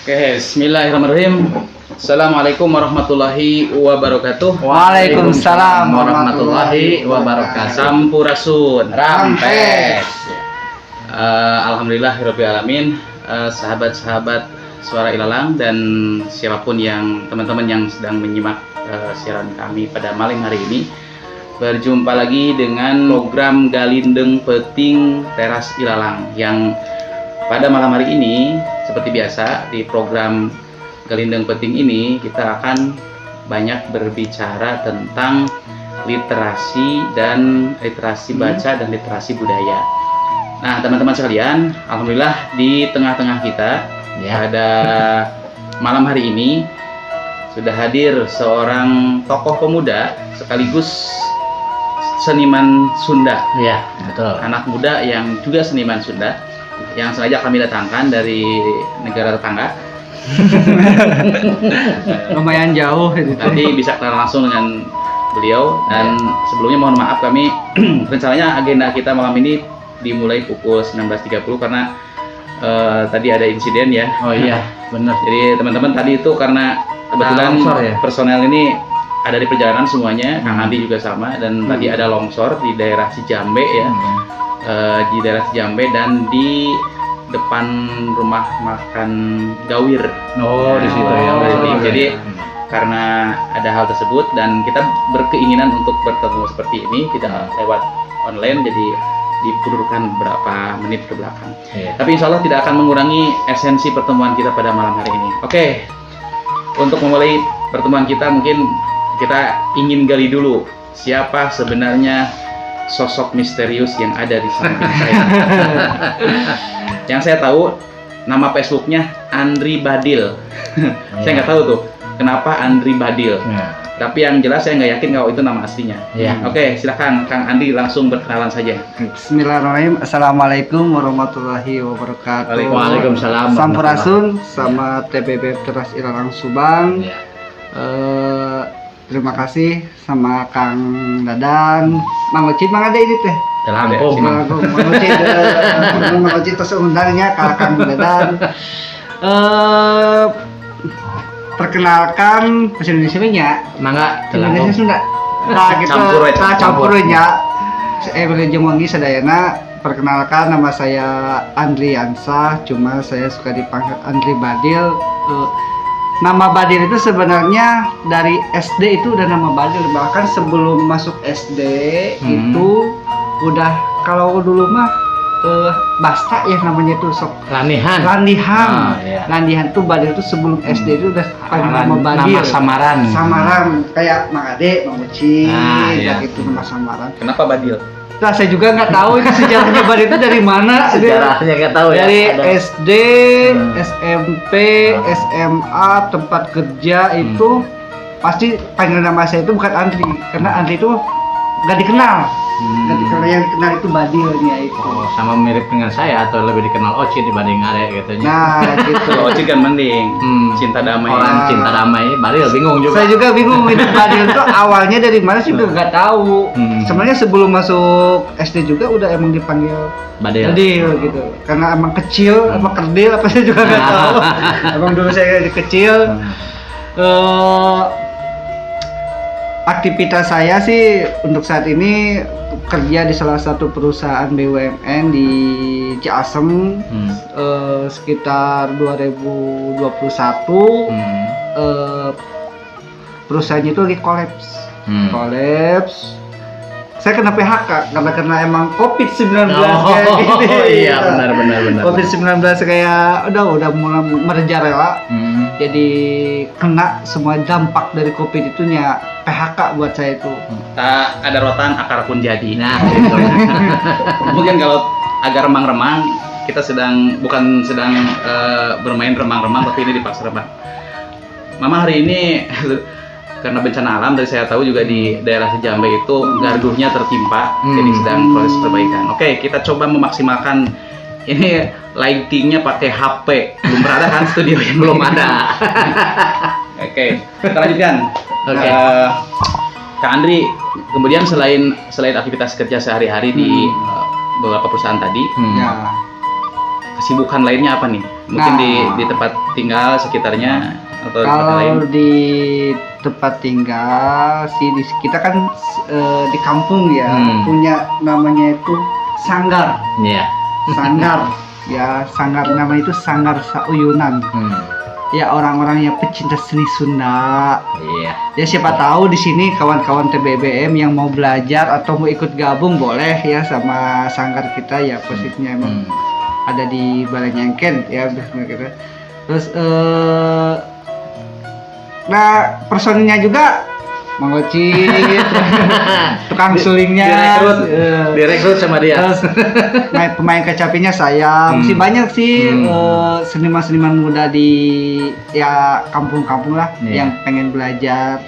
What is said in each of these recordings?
Oke, bismillahirrahmanirrahim. Assalamualaikum warahmatullahi wabarakatuh. Waalaikumsalam warahmatullahi wabarakatuh. Sampurasun. Rampes. Alhamdulillahirabbil alamin. Sahabat-sahabat Suara Ilalang dan siapapun yang teman-teman yang sedang menyimak siaran kami pada malam hari ini, berjumpa lagi dengan program Galindeng Peting Teras Ilalang yang pada malam hari ini seperti biasa di program Galindeng Peting ini kita akan banyak berbicara tentang literasi baca dan literasi budaya. Nah, teman-teman sekalian, alhamdulillah di tengah-tengah kita pada malam hari ini sudah hadir seorang tokoh pemuda sekaligus seniman Sunda. Ya, betul. Anak muda yang juga seniman Sunda yang sengaja kami datangkan dari negara tetangga. Lumayan jauh itu. Nanti bisa kenal langsung dengan beliau dan sebelumnya mohon maaf kami rencananya agenda kita malam ini dimulai pukul 19.30 karena tadi ada insiden ya. Oh iya, benar. Jadi teman-teman tadi itu karena kebetulan personel ini ada di perjalanan semuanya, Kang Andi juga sama dan tadi ada longsor di daerah Cijambe ya. Di daerah Cijambe dan di depan rumah makan Gawir. Oh, di situ ya. Jadi karena ada hal tersebut dan kita berkeinginan untuk bertemu seperti ini tidak lewat online, jadi dipundurkan beberapa menit ke belakang. Tapi insya Allah tidak akan mengurangi esensi pertemuan kita pada malam hari ini. Oke, untuk memulai pertemuan kita mungkin kita ingin gali dulu siapa sebenarnya sosok misterius yang ada di samping saya. Yang saya tahu nama Facebooknya Andri Badil. Saya nggak tahu tuh kenapa Andri Badil. Tapi yang jelas saya nggak yakin kalau itu nama aslinya. Oke, silakan Kang Andi langsung berkenalan saja. Bismillahirrahmanirrahim. Assalamualaikum warahmatullahi wabarakatuh. Waalaikumsalam. Sampurasun sama TPB Teras Ilalang Subang. Terima kasih sama Kang Dadan, Mang Ocit, Mang Ade ini teh. Mang Ocit terus undangnya Kang Dadan. Perkenalkan bahasa Indonesia-nya. Mangga. Indonesia Sunda. Nah, gitu. Campurnya. Jeung wangi sadayana. Perkenalkan, nama saya Andri Yansah, cuma saya suka dipanggil Andri Badil. Nama Badil itu sebenarnya dari SD itu udah nama Badil, bahkan sebelum masuk SD itu udah, kalau dulu mah Basta ya namanya itu sok Landihan. Landihan tuh Badil itu sebelum SD itu udah panggil nama Badil. Nama samaran kayak Mang Ade, Mang Uci, gitu nama samaran. Kenapa Badil? Nah, saya juga nggak tahu itu sejarahnya Badil itu dari mana. Sejarahnya nggak tahu ya. Dari SD, SMP, SMA, tempat kerja itu pasti panggil nama saya itu bukan Andri, karena Andri itu nggak dikenal. Nggak dikenal, yang dikenal itu Badilnya itu. Oh, sama mirip dengan saya atau lebih dikenal Ocit dibanding Ade gitu. Nah, gitu. Ocit kan mending cinta damai. Orang cinta damai, Badil bingung juga. Saya juga bingung itu Badil itu awalnya dari mana sih juga nggak tahu. Sebenarnya sebelum masuk SD juga udah emang dipanggil Badil gitu. Karena emang kecil, apa kerdil apa saya juga nggak tahu. Emang dulu saya kecil. Aktivitas saya sih untuk saat ini kerja di salah satu perusahaan BUMN di Ciasem sekitar 2021. Perusahaannya itu lagi kolaps. Saya kena PHK karena emang COVID-19 kayak gini. Iya, benar. COVID-19 kayak udah mulai merajalela. Jadi kena semua dampak dari COVID itunya PHK buat saya itu. Tak ada rotan akar pun jadi. Nah, gitu. Mungkin kalau agak remang-remang, kita bukan sedang bermain remang-remang, tapi ini dipaksa remang. Mama hari ini karena bencana alam, dari saya tahu juga di daerah Cijambe itu gardunya tertimpa, jadi sedang proses perbaikan. Oke, kita coba memaksimalkan ini lightingnya pakai HP. Belum pernah ada kan studio yang belum ada. Oke, kita lanjutkan. Kak Andri, kemudian selain aktivitas kerja sehari-hari di beberapa perusahaan tadi, kesibukan lainnya apa nih? Mungkin Nah. di tempat tinggal sekitarnya atau di tempat lain. Kalau di tempat tinggal sih kita kan di kampung ya, punya namanya itu sanggar. Iya. Sanggar. Ya, sanggar namanya itu Sanggar Sauyunan. Ya, orang-orang yang pecinta seni Sunda. Iya. Ya, siapa tahu di sini kawan-kawan TBBM yang mau belajar atau mau ikut gabung boleh ya sama sanggar kita ya, posisinya emang ada di Balai Nyengken ya kita. Terus nah personilnya juga Mang Ocit, tukang sulingnya, Direkrut sama dia. terus pemain kecapinya saya. Masih banyak sih seniman-seniman muda di ya kampung-kampung lah yang pengen belajar.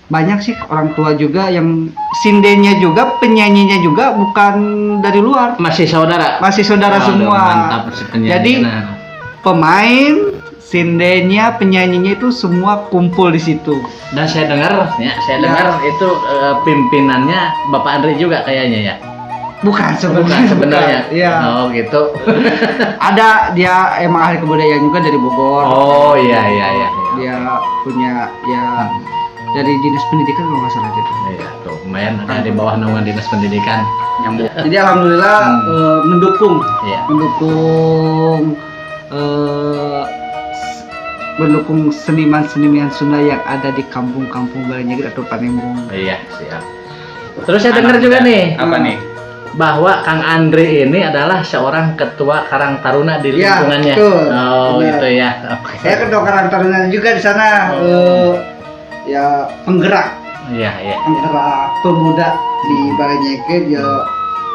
Banyak sih orang tua juga yang sindenya juga, penyanyinya juga bukan dari luar, Masih saudara. masih saudara semua. Mantap si penyanyi. Jadi Nah. pemain, sindenya, penyanyinya itu semua kumpul di situ. Dan saya dengar itu pimpinannya Bapak Andri juga kayaknya ya. Bukan Bukan sebenarnya. Iya. Oh gitu. Ada dia emang ahli kebudayaan juga dari Bogor. Oh iya. Dia punya ya dari dinas pendidikan kalau nggak salah dia. Iya, tuh lumayan ada di bawah naungan dinas pendidikan. Nyambung. Jadi alhamdulillah mendukung Iya. mendukung seniman-seniman Sunda yang ada di kampung-kampung Balai Nyengken atau Panembung. Iya, siap. Terus saya dengar juga nih Apa nih? bahwa Kang Andri ini adalah seorang ketua Karang Taruna di Ya, lingkungannya. betul. Oh, Benar. gitu ya. Oke. Saya ketua Karang Taruna juga di sana, ya penggerak Iya. pemuda di Balai Nyengken ya,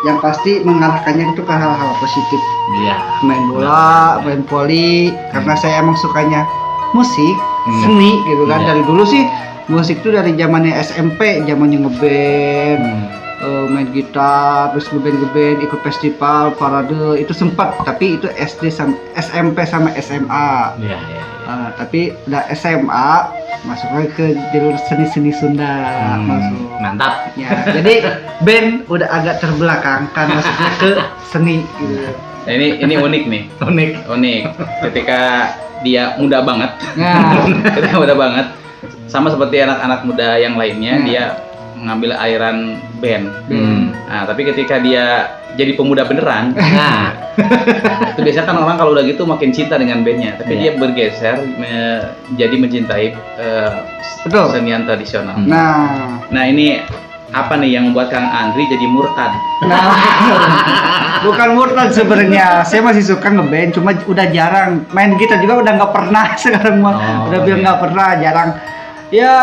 yang pasti mengarahkannya itu ke hal-hal positif, Iya. main bola, main voli, karena saya emang sukanya musik, seni gitu kan. Iya. Dari dulu sih musik tuh dari zamannya SMP, zamannya ngeband, main gitar, terus ngeband ikut festival, parade itu sempat, tapi itu SD sama SMP sama SMA. Iya. Tapi udah SMA masuk lagi ke jalur seni-seni Sunda, masuk. Mantap. Ya, jadi band udah agak terbelakangkan masuknya ke seni gitu. Nah, ini unik nih. Unik. Ketika dia muda banget. Nah, Ketika muda banget. Sama seperti anak-anak muda yang lainnya, Nah. dia mengambil aliran band. Nah, tapi ketika dia jadi pemuda beneran, Nah, itu biasanya kan orang kalau udah gitu makin cinta dengan bandnya. Tapi Iya. dia bergeser jadi mencintai betul. kesenian tradisional. Nah, Ini apa nih yang membuat Kang Andri jadi murtad? bukan murtad sebenarnya. Saya masih suka ngeband, cuma udah jarang. Main gitar juga udah nggak pernah sekarang mah. Oh, Udah bilang iya. nggak pernah, jarang. Ya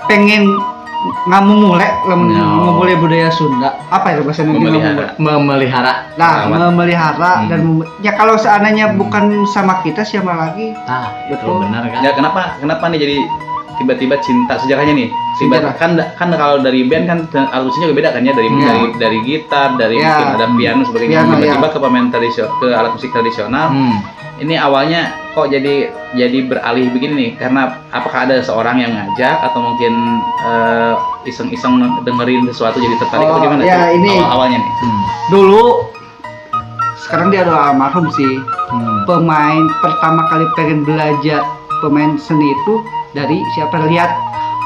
pengen ngamumule, ngamumule budaya Sunda. Apa ya bahasa Memelihara. memelihara. Nah, Merawat. memelihara dan ya kalau seandainya bukan sama kita, siapa lagi? Ah, itu Betul. benar kan? Ya kenapa nih jadi tiba-tiba cinta, sejarahnya nih? Sejarah. Kan kalau dari band kan alusnya juga beda kan ya, Iya. dari gitar, dari Iya. mungkin ada piano sebagainya. Piano, Tiba-tiba iya. ke pemain ke alat musik tradisional. Ini awalnya kok jadi beralih begini nih? Karena apakah ada seorang yang ngajak atau mungkin iseng-iseng dengerin sesuatu jadi tertarik atau gimana? Ya, tuh ini awalnya nih. dulu, sekarang dia udah almarhum sih. Pemain pertama kali pengen belajar pemain seni itu dari siapa, lihat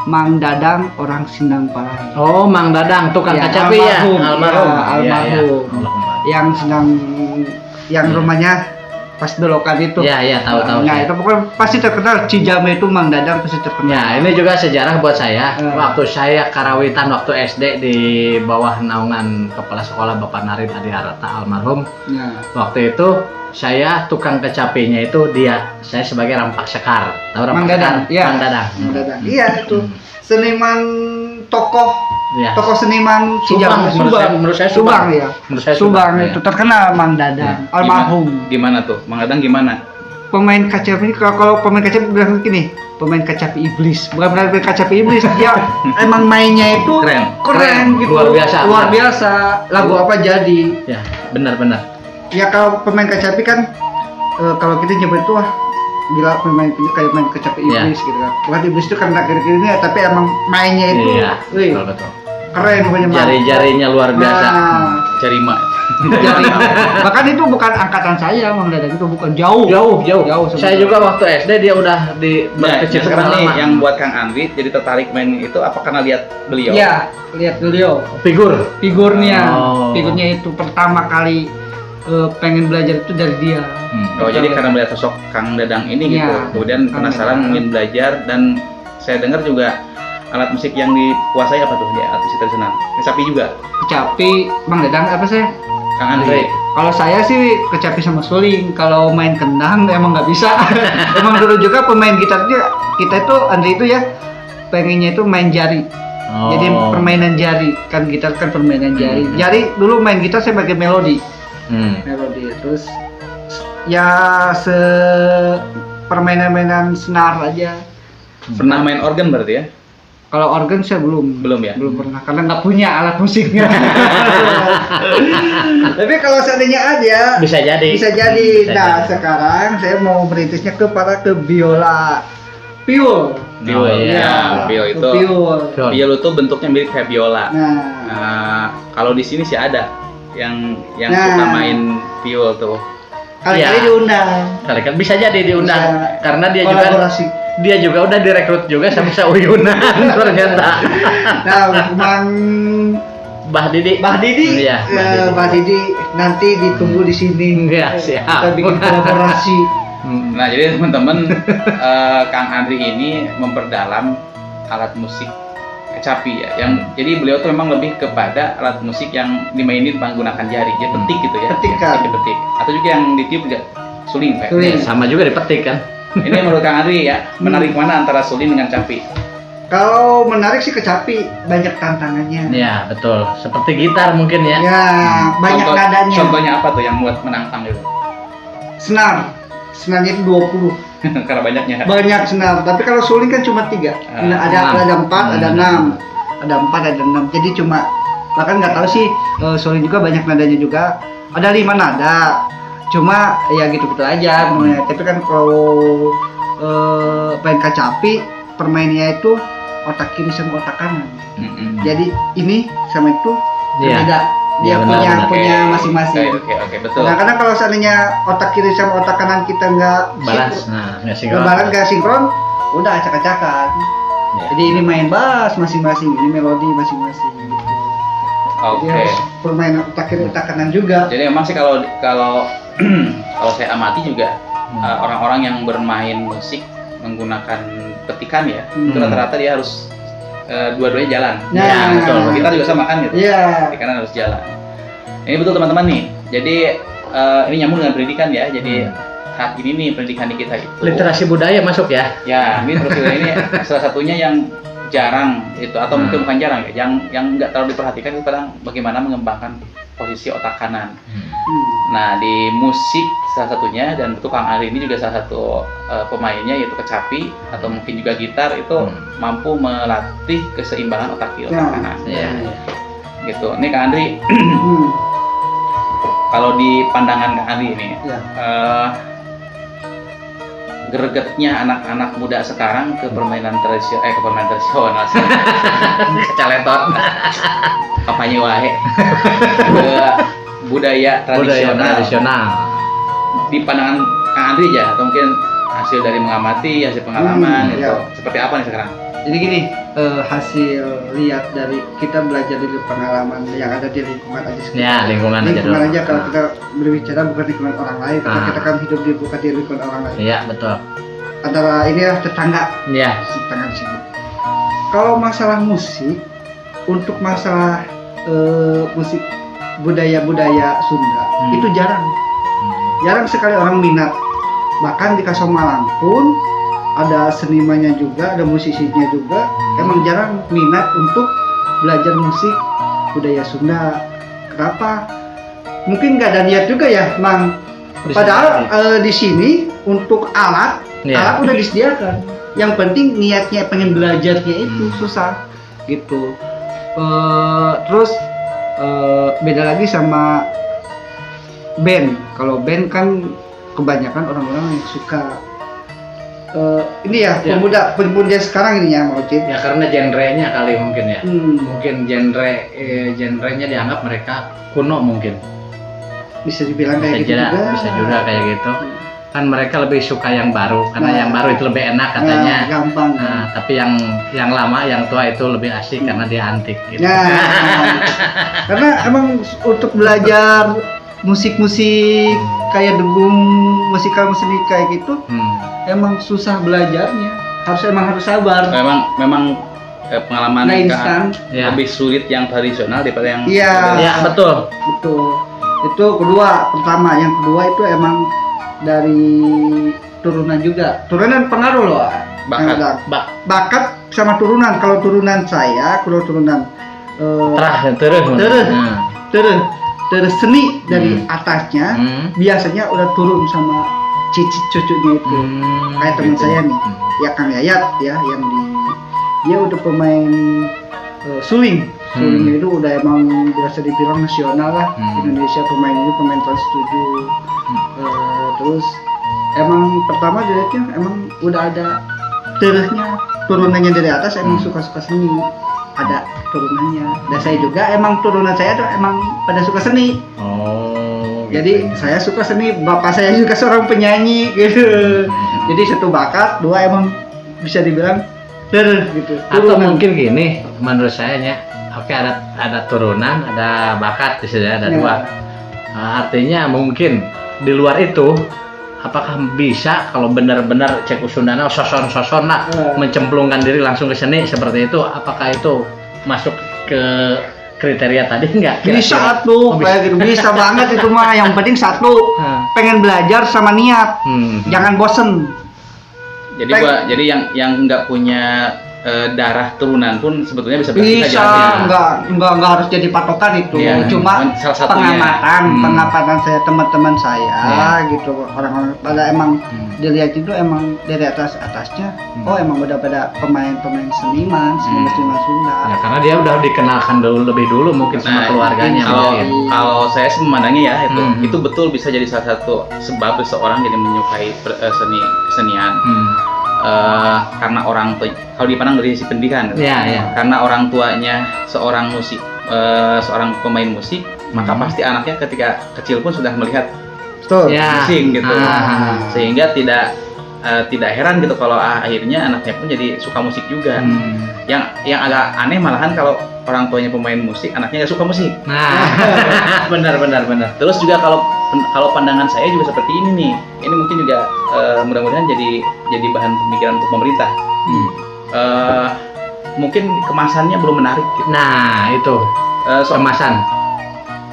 Mang Dadang orang Sindang Palai. Oh, Mang Dadang tukang Ya, kacapi ya. almarhum. Almarhum. Ya, almarhum. Yang sedang yang rumahnya pas belokan itu. Iya, tahu. Nah, saya. itu pokoknya pasti terkenal. Cijame itu Mang Dadang pasti terkenal. Ya, ini juga sejarah buat saya. Hmm. Waktu saya karawitan waktu SD di bawah naungan Kepala Sekolah Bapak Narin Adi Harata almarhum. Ya. Waktu itu saya tukang kecapinya itu dia. Saya sebagai rampak sekar. Tahu rampak Mang sekar? Dadang, iya. Mang Dadang. Mang Dadang. Iya itu. Seniman tokoh Iya. tokoh seniman Subang, Cijame. menurut saya Subang ya. Menurut saya Subang Subang, itu terkenal Mang Dadang, almarhum. Gimana tuh? Mang Dadang gimana? Pemain kacapi ini, kalau pemain kacapi bilang gini, pemain kacapi iblis. Bukan pemain kacapi iblis, dia emang mainnya itu Keren. gitu. Luar biasa. Luar biasa. Lagu apa jadi? Ya, benar. Ya kalau pemain kacapi kan kalau kita nyebut itu wah gila, pemain ini kayak main kecapi Iya. iblis gitu kan. Bukan iblis itu karena kiri-kirinya, tapi emang mainnya itu Iya, wih, betul. keren pokoknya. Mang. Jari-jarinya luar biasa. Nah, Jarima. jaring. Bahkan itu bukan angkatan saya, Mang Dadang, itu bukan jauh. Jauh. Saya juga waktu SD dia udah di Nah, berkecil sekarang nih pengalaman. yang buat Kang Andri jadi tertarik main itu apa karena lihat beliau? Iya, lihat beliau. Oh. Figurnya itu pertama kali pengen belajar itu dari dia. Oh, jadi karena melihat sosok Kang Dadang ini gitu, Iya, kemudian Kang penasaran Dadang. ingin belajar dan saya dengar juga alat musik yang dikuasai apa tuh dia alat musik tradisional? Kecapi juga, Kecapi, Mang Dadang apa sih? Kang Andri. Kalau saya sih kecapi sama suling. Kalau main kendang emang nggak bisa. Emang dulu juga pemain gitar juga kita itu Andri itu ya pengennya itu main jari. Oh. Jadi permainan jari, kan gitar kan permainan jari. Jari dulu main gitar saya pakai melodi. Melodi terus ya permainan-mainan senar aja. Pernah main organ berarti ya? Kalau organ saya belum Belum ya? belum pernah karena nggak punya alat musiknya. Tapi kalau seandainya ada Bisa jadi. bisa jadi. Nah sekarang saya mau merintisnya ke biola piul. Piul, iya. Piul itu. Piul. Piul itu bentuknya mirip kayak biola. Nah Kalau di sini sih ada yang Nah. suka main piul tuh. kali-kali Iya. diundang. Kali kan bisa jadi diundang Bisa. karena Kolaborasi. dia juga udah direkrut juga sama Sauyunan ternyata. Nah, Mang Bah Didi. Bah Didi, Iya, Bah Didi. Bah Didi nanti ditunggu di sini. Iya, siap. Kita bikin kolaborasi. Nah, jadi teman-teman Kang Andri ini memperdalam alat musik kecapi ya. Jadi beliau tuh memang lebih kepada alat musik yang dimainin menggunakan jari, ya petik gitu ya. Petikan. Petik. Atau juga yang ditiup juga suling kayak. Suling. Sama juga dipetik kan. Ini menurut Kang Andri ya, menarik mana antara suling dengan capi? Kalau menarik sih kecapi, banyak tantangannya. Iya, betul. Seperti gitar mungkin ya. Ya, banyak nadanya. Contohnya apa tuh yang buat menantang gitu? Senar. Senarnya itu 20. Karena banyaknya. Banyak senar, tapi kalau suling kan cuma 3. Ah, Ada 4, ada 6. Ada 4, ada 6. Jadi cuma bahkan nggak tahu sih suling juga banyak nadanya juga. Ada 5 nada. Cuma ya gitu-gitu aja namanya. Tapi kan kalau main kecapi permainnya itu otak kiri sama otak kanan. Jadi ini sama itu Iya. berbeda. Dia Iya, benar, punya Oke. masing-masing. Oke, betul. Nah, karena kalau seandainya otak kiri sama otak kanan kita nggak Balas. Nah, nggak sinkron. Lebaran gak sinkron, udah acak-acakan. Iya. Jadi ini main bass masing-masing, ini melodi masing-masing gitu. Jadi Oke. harus permainan otak kiri otak kanan juga. Jadi memang sih kalau kalau saya amati juga orang-orang yang bermain musik menggunakan petikan ya, itu rata-rata dia harus dua-duanya jalan. Nah, Ya, betul. Kita juga sama kan gitu. Iya. Petikan harus jalan. Ini betul teman-teman nih. Jadi ini nyambung dengan pendidikan ya. Jadi saat ini nih pendidikan di kita itu. Literasi budaya masuk ya. Ya, ini terus ini salah satunya yang jarang itu atau mungkin bukan jarang ya, yang nggak terlalu diperhatikan itu kadang bagaimana mengembangkan posisi otak kanan. Nah, di musik salah satunya dan tukang Ari ini juga salah satu pemainnya yaitu kecapi atau mungkin juga gitar itu mampu melatih keseimbangan otak kiri otak kanan. Iya. Gitu. Ini Kang Andri, kalau di pandangan Kang Andri ini Iya. gregetnya anak-anak muda sekarang ke permainan tradisional sih. Kecaletot. Kampanye wae. Ke budaya tradisional. Di pandangan Kang Andri aja atau mungkin hasil dari mengamati, hasil pengalaman gitu. Iya. Seperti apa nih sekarang? Jadi gini, hasil lihat dari kita belajar dari pengalaman yang ada di lingkungan aja sekitar. Ya, lingkungan aja dulu. aja kalau kita berbicara bukan lingkungan orang lain, karena kita kan hidup di bukan di lingkungan orang lain. Iya, betul. Antara ini ya tetangga Iya. di sini. Kalau masalah musik, untuk masalah musik budaya Sunda itu jarang sekali orang minat. Bahkan di Kasomalang pun ada senimannya juga, ada musisinya juga, emang jarang minat untuk belajar musik budaya Sunda. Kenapa? Mungkin nggak ada niat juga ya, Mang. Padahal di sini untuk alat udah disediakan. Yang penting niatnya pengen belajarnya itu susah, gitu. Terus beda lagi sama band. Kalau band kan kebanyakan orang-orang yang suka ini ya, pemuda sekarang ini ya, mau Cid. Ya karena genrenya kali mungkin ya. Hmm. Mungkin genrenya dianggap mereka kuno mungkin. bisa dibilang kayak gitu juga. Bisa juga kayak gitu. Kan mereka lebih suka yang baru karena yang baru itu lebih enak katanya. Gampang. Tapi yang lama, yang tua itu lebih asik karena dia antik gitu. Karena emang untuk belajar musik-musik kayak dengung, musikal kayak gitu, emang susah belajarnya. Harus sabar. Memang pengalaman instan. Lebih sulit yang tradisional daripada yang Iya, betul. Itu pertama. Yang kedua itu emang dari turunan juga. Turunan pengaruh loh. Bakat sama turunan. Kalau turunan terus seni dari atasnya biasanya udah turun sama cicit cucunya itu. Kayak teman saya nih, ya Kang Yayat ya, yang dia udah pemain suling. Sulingnya itu udah emang biasa dibilang nasional lah. Indonesia pemain kelas 7. Terus emang pertama dilihatnya emang udah ada turunannya dari atas, emang suka seni, ada turunannya. Dan saya juga emang turunan saya tuh emang pada suka seni. Jadi saya suka seni, bapak saya juga seorang penyanyi gitu. Jadi satu bakat, dua emang bisa dibilang gitu. Atau mungkin gini, menurut saya ada turunan, ada bakat di sini, ada dua. Artinya mungkin di luar itu, apakah bisa kalau benar-benar cek usundana soson lah mencemplungkan diri langsung ke seni seperti itu, apakah itu masuk ke kriteria tadi enggak? Bisa tuh, kayak gitu bisa banget itu mah. Yang penting satu, pengen belajar sama niat, jangan bosen. Jadi yang nggak punya darah turunan pun sebetulnya bisa nggak harus jadi patokan itu. Cuma pengamatan saya, teman-teman saya gitu, orang-orang pada emang dilihat itu emang dari atasnya emang udah pada pemain seniman Sunda. Ya, karena dia udah dikenalkan lebih dulu mungkin sama keluarganya. Kalau saya sih memandangnya itu betul bisa jadi salah satu sebab seseorang jadi menyukai kesenian. Karena orang tua, kalau dipandang dari sisi pendidikan, karena orang tuanya seorang seorang pemain musik, maka pasti anaknya ketika kecil pun sudah melihat musik gitu, sehingga tidak heran gitu kalau akhirnya anaknya pun jadi suka musik juga. Yang agak aneh malahan kalau orang tuanya pemain musik, anaknya nggak suka musik. Benar. Terus juga kalau pandangan saya juga seperti ini nih. Ini mungkin juga mudah-mudahan jadi bahan pemikiran untuk pemerintah. Mungkin kemasannya belum menarik gitu. Nah, itu kemasan.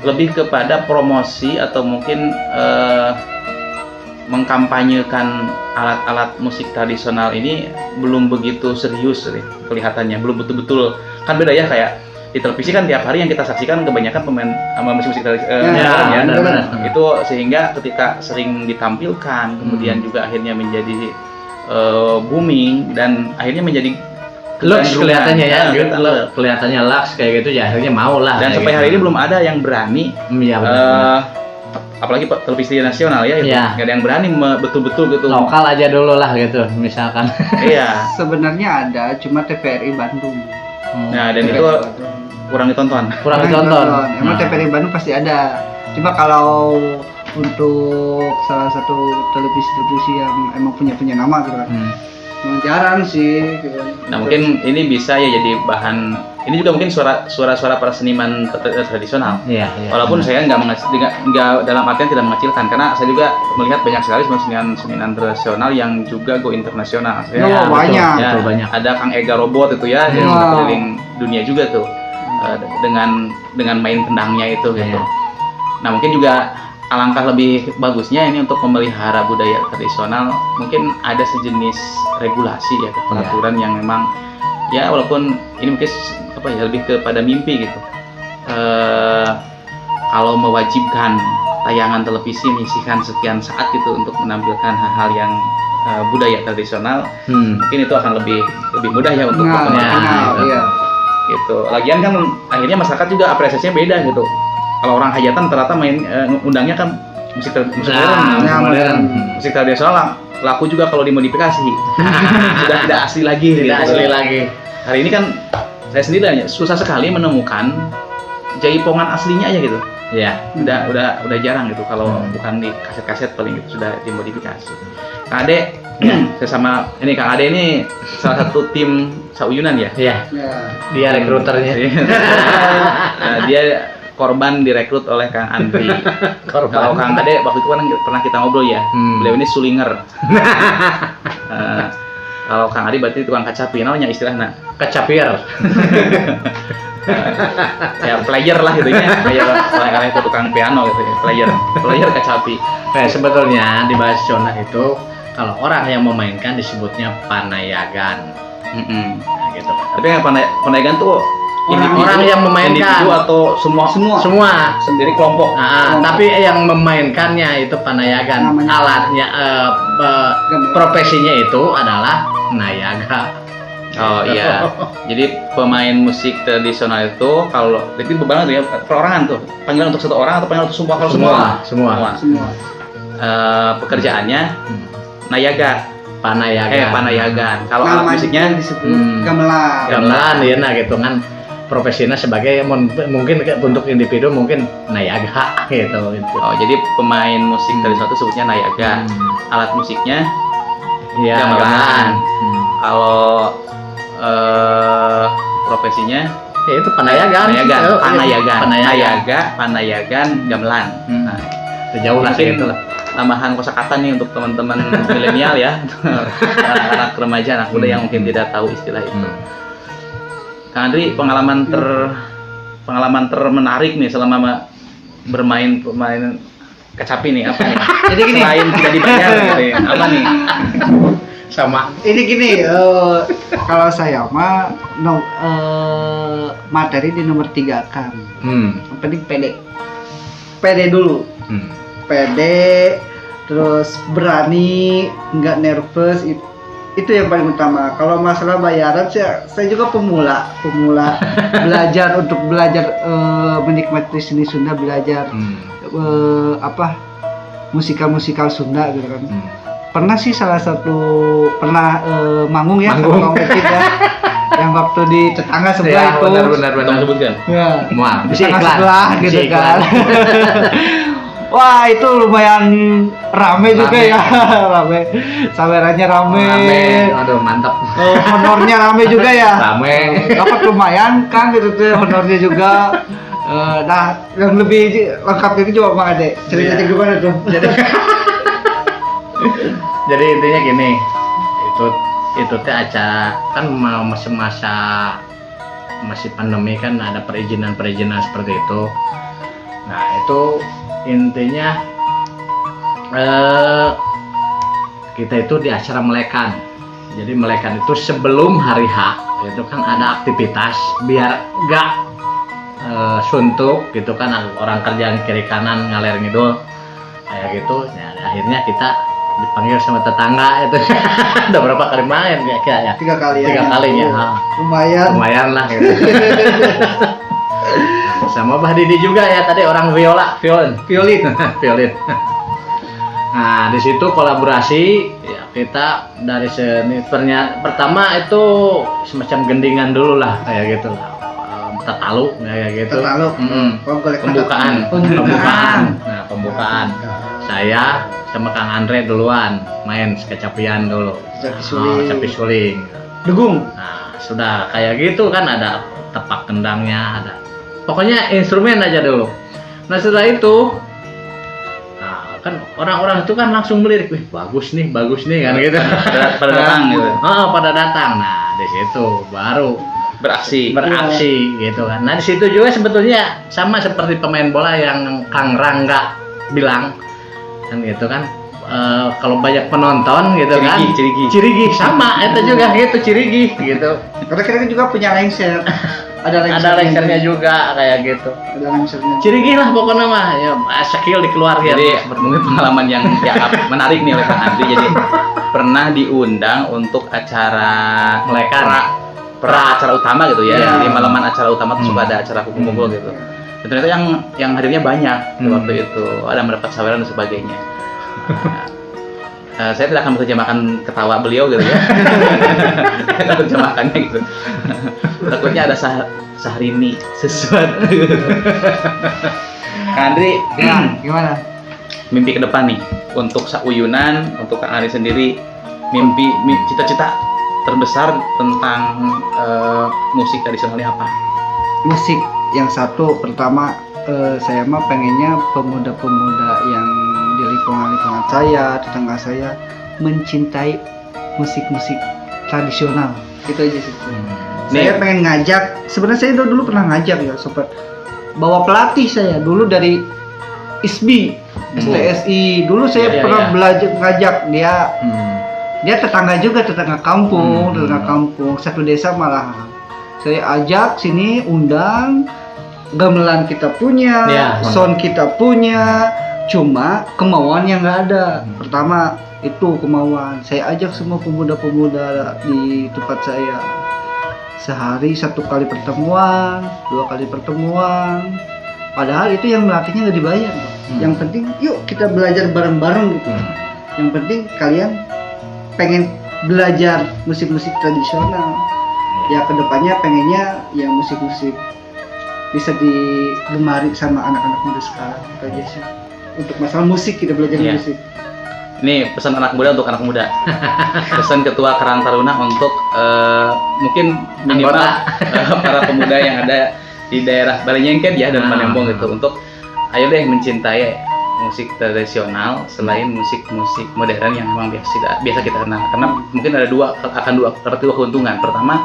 Lebih kepada promosi atau mungkin mengkampanyekan alat-alat musik tradisional ini belum begitu serius kelihatannya, belum betul-betul. Kan beda ya, kayak di televisi kan tiap hari yang kita saksikan kebanyakan pemain musik tradisional itu, sehingga ketika sering ditampilkan kemudian juga akhirnya menjadi booming dan akhirnya menjadi lux kelihatannya kelihatannya lux kayak gitu ya, akhirnya mau lah. Dan sampai hari ini belum ada yang berani apalagi televisi nasional itu nggak ada yang berani betul-betul gitu. Lokal aja dulu lah gitu misalkan. Sebenarnya ada, cuma TVRI Bandung. Nah, dan itu kurang ditonton. Emang TVRI Bandung pasti ada. Cuma kalau untuk salah satu televisi yang emang punya nama gitu kan, emang jarang sih gitu. Nah, mungkin ini bisa ya jadi bahan. Ini juga mungkin suara-suara para seniman tradisional. Walaupun saya nggak dalam artian tidak mengecilkan, karena saya juga melihat banyak sekali seniman tradisional yang juga go internasional. Banyak. Ada Kang Ega Robot itu ya, yang sudah keliling dunia juga tuh dengan main kendangnya itu gitu. Nah, mungkin juga alangkah lebih bagusnya ini untuk memelihara budaya tradisional, mungkin ada sejenis regulasi ya, peraturan yang memang ya, walaupun ini mungkin lebih kepada mimpi gitu. Kalau mewajibkan tayangan televisi menyisihkan sekian saat gitu untuk menampilkan hal-hal yang budaya tradisional, mungkin itu akan lebih mudah ya untuk gitu. Lagian kan akhirnya masyarakat juga apresiasinya beda gitu. Kalau orang hajatan ternyata undangnya kan musik modern. Musik tradisional laku juga kalau dimodifikasi. Sudah tidak asli lagi. Asli lagi. Hari ini kan saya sendiri susah sekali menemukan jaipongan aslinya aja gitu. Iya. Udah jarang gitu kalau bukan di kaset-kaset paling itu sudah dimodifikasi. Kang Ade sesama ini Kang Ade ini salah satu tim Sauyunan ya. Iya. Ya. Dia rekruternya. Nah, dia korban direkrut oleh Kang Andri. Kalau Kang Ade waktu itu kan pernah kita ngobrol ya. Beliau ini sulinger. Kalau Kang Ade berarti tukang kacapi, namanya istilahnya Kecapir. ya player lah gitu ya, kayak itu tukang piano gitu ya, player kacapi. Nah, sebetulnya di bahasa Sunda itu kalau orang yang memainkan disebutnya panayagan. Nah, gitu. Tapi yang panayagan tuh Orang yang memainkan individu atau semua sendiri kelompok. Nah, tapi yang memainkannya itu panayagan. Namanya Alatnya profesinya itu adalah nayaga. Oh iya. Jadi pemain musik tradisional itu kalau itu beban tuh ya perorangan tuh. Panggilan untuk satu orang atau panggilan untuk semua? Kalau Semua. Pekerjaannya nayaga. Panayagan. Kalau alat musiknya disebut gamelan. Gamelan ya nah gitu kan. Profesinya sebagai mungkin untuk individu mungkin nayaga gitu. Oh, jadi pemain musik tradisional itu sebutnya nayaga. Alat musiknya ya, gamelan. Kalau profesinya ya itu panayagan. Panayagan, gamelan. Nah, jauh lah mungkin gitu lah. tambahan kosakata nih untuk teman-teman milenial ya, anak remaja, anak muda yang mungkin tidak tahu istilah itu. Kang Andri, pengalaman termenarik nih selama bermain kecapi nih apa nih? Jadi gini, selain tidak dibayar gitu ya, apa nih? Sama. Ini gini, kalau saya mah materi di nomor 3 kan. Yang penting pede dulu. Pede, terus berani, nggak nervous, itu yang paling utama. Kalau masalah bayaran saya juga pemula belajar untuk menikmati seni Sunda, belajar musikal Sunda gitu kan. Pernah sih manggung ya, yang waktu di tetangga sebelah itu. Benar. Sebutkan. Ya. Wah, Di tetangga sebelah gitu kan. Wah, itu lumayan rame juga ya. Rame. Sawerannya rame. Aduh, mantap. Honornya rame juga ya. Rame. Dapat lumayan kan gitu tuh honornya juga. Nah, yang lebih lengkap itu coba Bang Ade. Cerita gimana tuh? Jadi intinya gini, itu teh acara kan masih pandemi kan, ada perizinan seperti itu. Nah itu intinya kita itu di acara melekan. Jadi melekan itu sebelum hari H itu kan ada aktivitas biar gak suntuk gitu kan, orang kerjaan kiri kanan ngalir ngidul kayak gitu. Nah, akhirnya kita dipanggil sama tetangga itu. Udah berapa kali main ya? 3 kali ya. 3 kalinya. Lumayan lah gitu. Sama Bah Didi juga ya tadi, orang violin. Nah, di situ kolaborasi ya, kita dari seni pertama itu semacam gendingan dulu lah kayak gitu lah. Tatalu kayak gitu. Pembukaan. Nah, pembukaan. Saya sama Kang Andre duluan main kecapian dulu. Kecapi suling. Degung. Nah, sudah kayak gitu kan, ada tepak kendangnya, ada. Pokoknya instrumen aja dulu. Nah, setelah itu kan orang-orang itu kan langsung melirik, wih bagus nih kan gitu. Pada datang gitu. Pada datang. Nah, di situ baru beraksi gitu kan. Nah, di situ juga sebetulnya sama seperti pemain bola yang Kang Rangga bilang kan gitu kan. Kalau banyak penonton gitu cirigi sama itu juga gitu, cirigi gitu. Karena kita juga punya lengser. Ada lengsernya juga kayak gitu. Ada lengsernya. Cirigi lah pokoknya mah ya, skill dikeluarkan. Jadi mungkin pengalaman yang menarik nih oleh Kang Andri. Jadi pernah diundang untuk acara melekan acara utama gitu ya. Di malaman acara utama tuh suka ada acara kumpul-kumpul gitu. Dan ternyata yang hadirnya banyak waktu itu, ada mendapat saweran dan sebagainya. saya tidak akan menerjemahkan ketawa beliau gitu ya. Terjemahkannya gitu. Takutnya ada Syahrini sesuatu. Kang Andri, Ya, gimana? mimpi ke depan nih untuk Sauyunan, untuk Kang Andri sendiri, cita-cita terbesar tentang musik tradisionalnya apa? Musik yang satu pertama, saya mah pengennya pemuda-pemuda yang di lingkungan saya, tetangga saya mencintai musik-musik tradisional. Itu aja sih. Saya pengen ngajak, sebenarnya saya dulu pernah ngajak ya sobat, bawa pelatih saya dulu dari ISBI, STSI. Dulu saya pernah belajar ngajak dia. Dia tetangga juga, tetangga kampung, satu desa malah. Saya ajak sini, undang, gamelan kita punya, sound kita punya, cuma kemauan yang nggak ada. Pertama itu kemauan. Saya ajak semua pemuda-pemuda di tempat saya. Sehari 1 kali pertemuan, 2 kali pertemuan. Padahal itu yang melatihnya nggak dibayar. Yang penting yuk kita belajar bareng-bareng gitu. Yang penting kalian pengen belajar musik-musik tradisional. Ya kedepannya pengennya ya musik-musik bisa digemari sama anak-anak muda sekarang. Itu aja sih. Untuk masalah musik kita belajar musik. Ini pesan anak muda untuk anak muda. Pesan Ketua Karang Taruna untuk mungkin minimal para pemuda yang ada di daerah Balingengket ya dan Palembang gitu, untuk ayo deh mencintai musik tradisional selain musik-musik modern yang memang biasa kita kenal. Karena mungkin ada dua keuntungan. Pertama,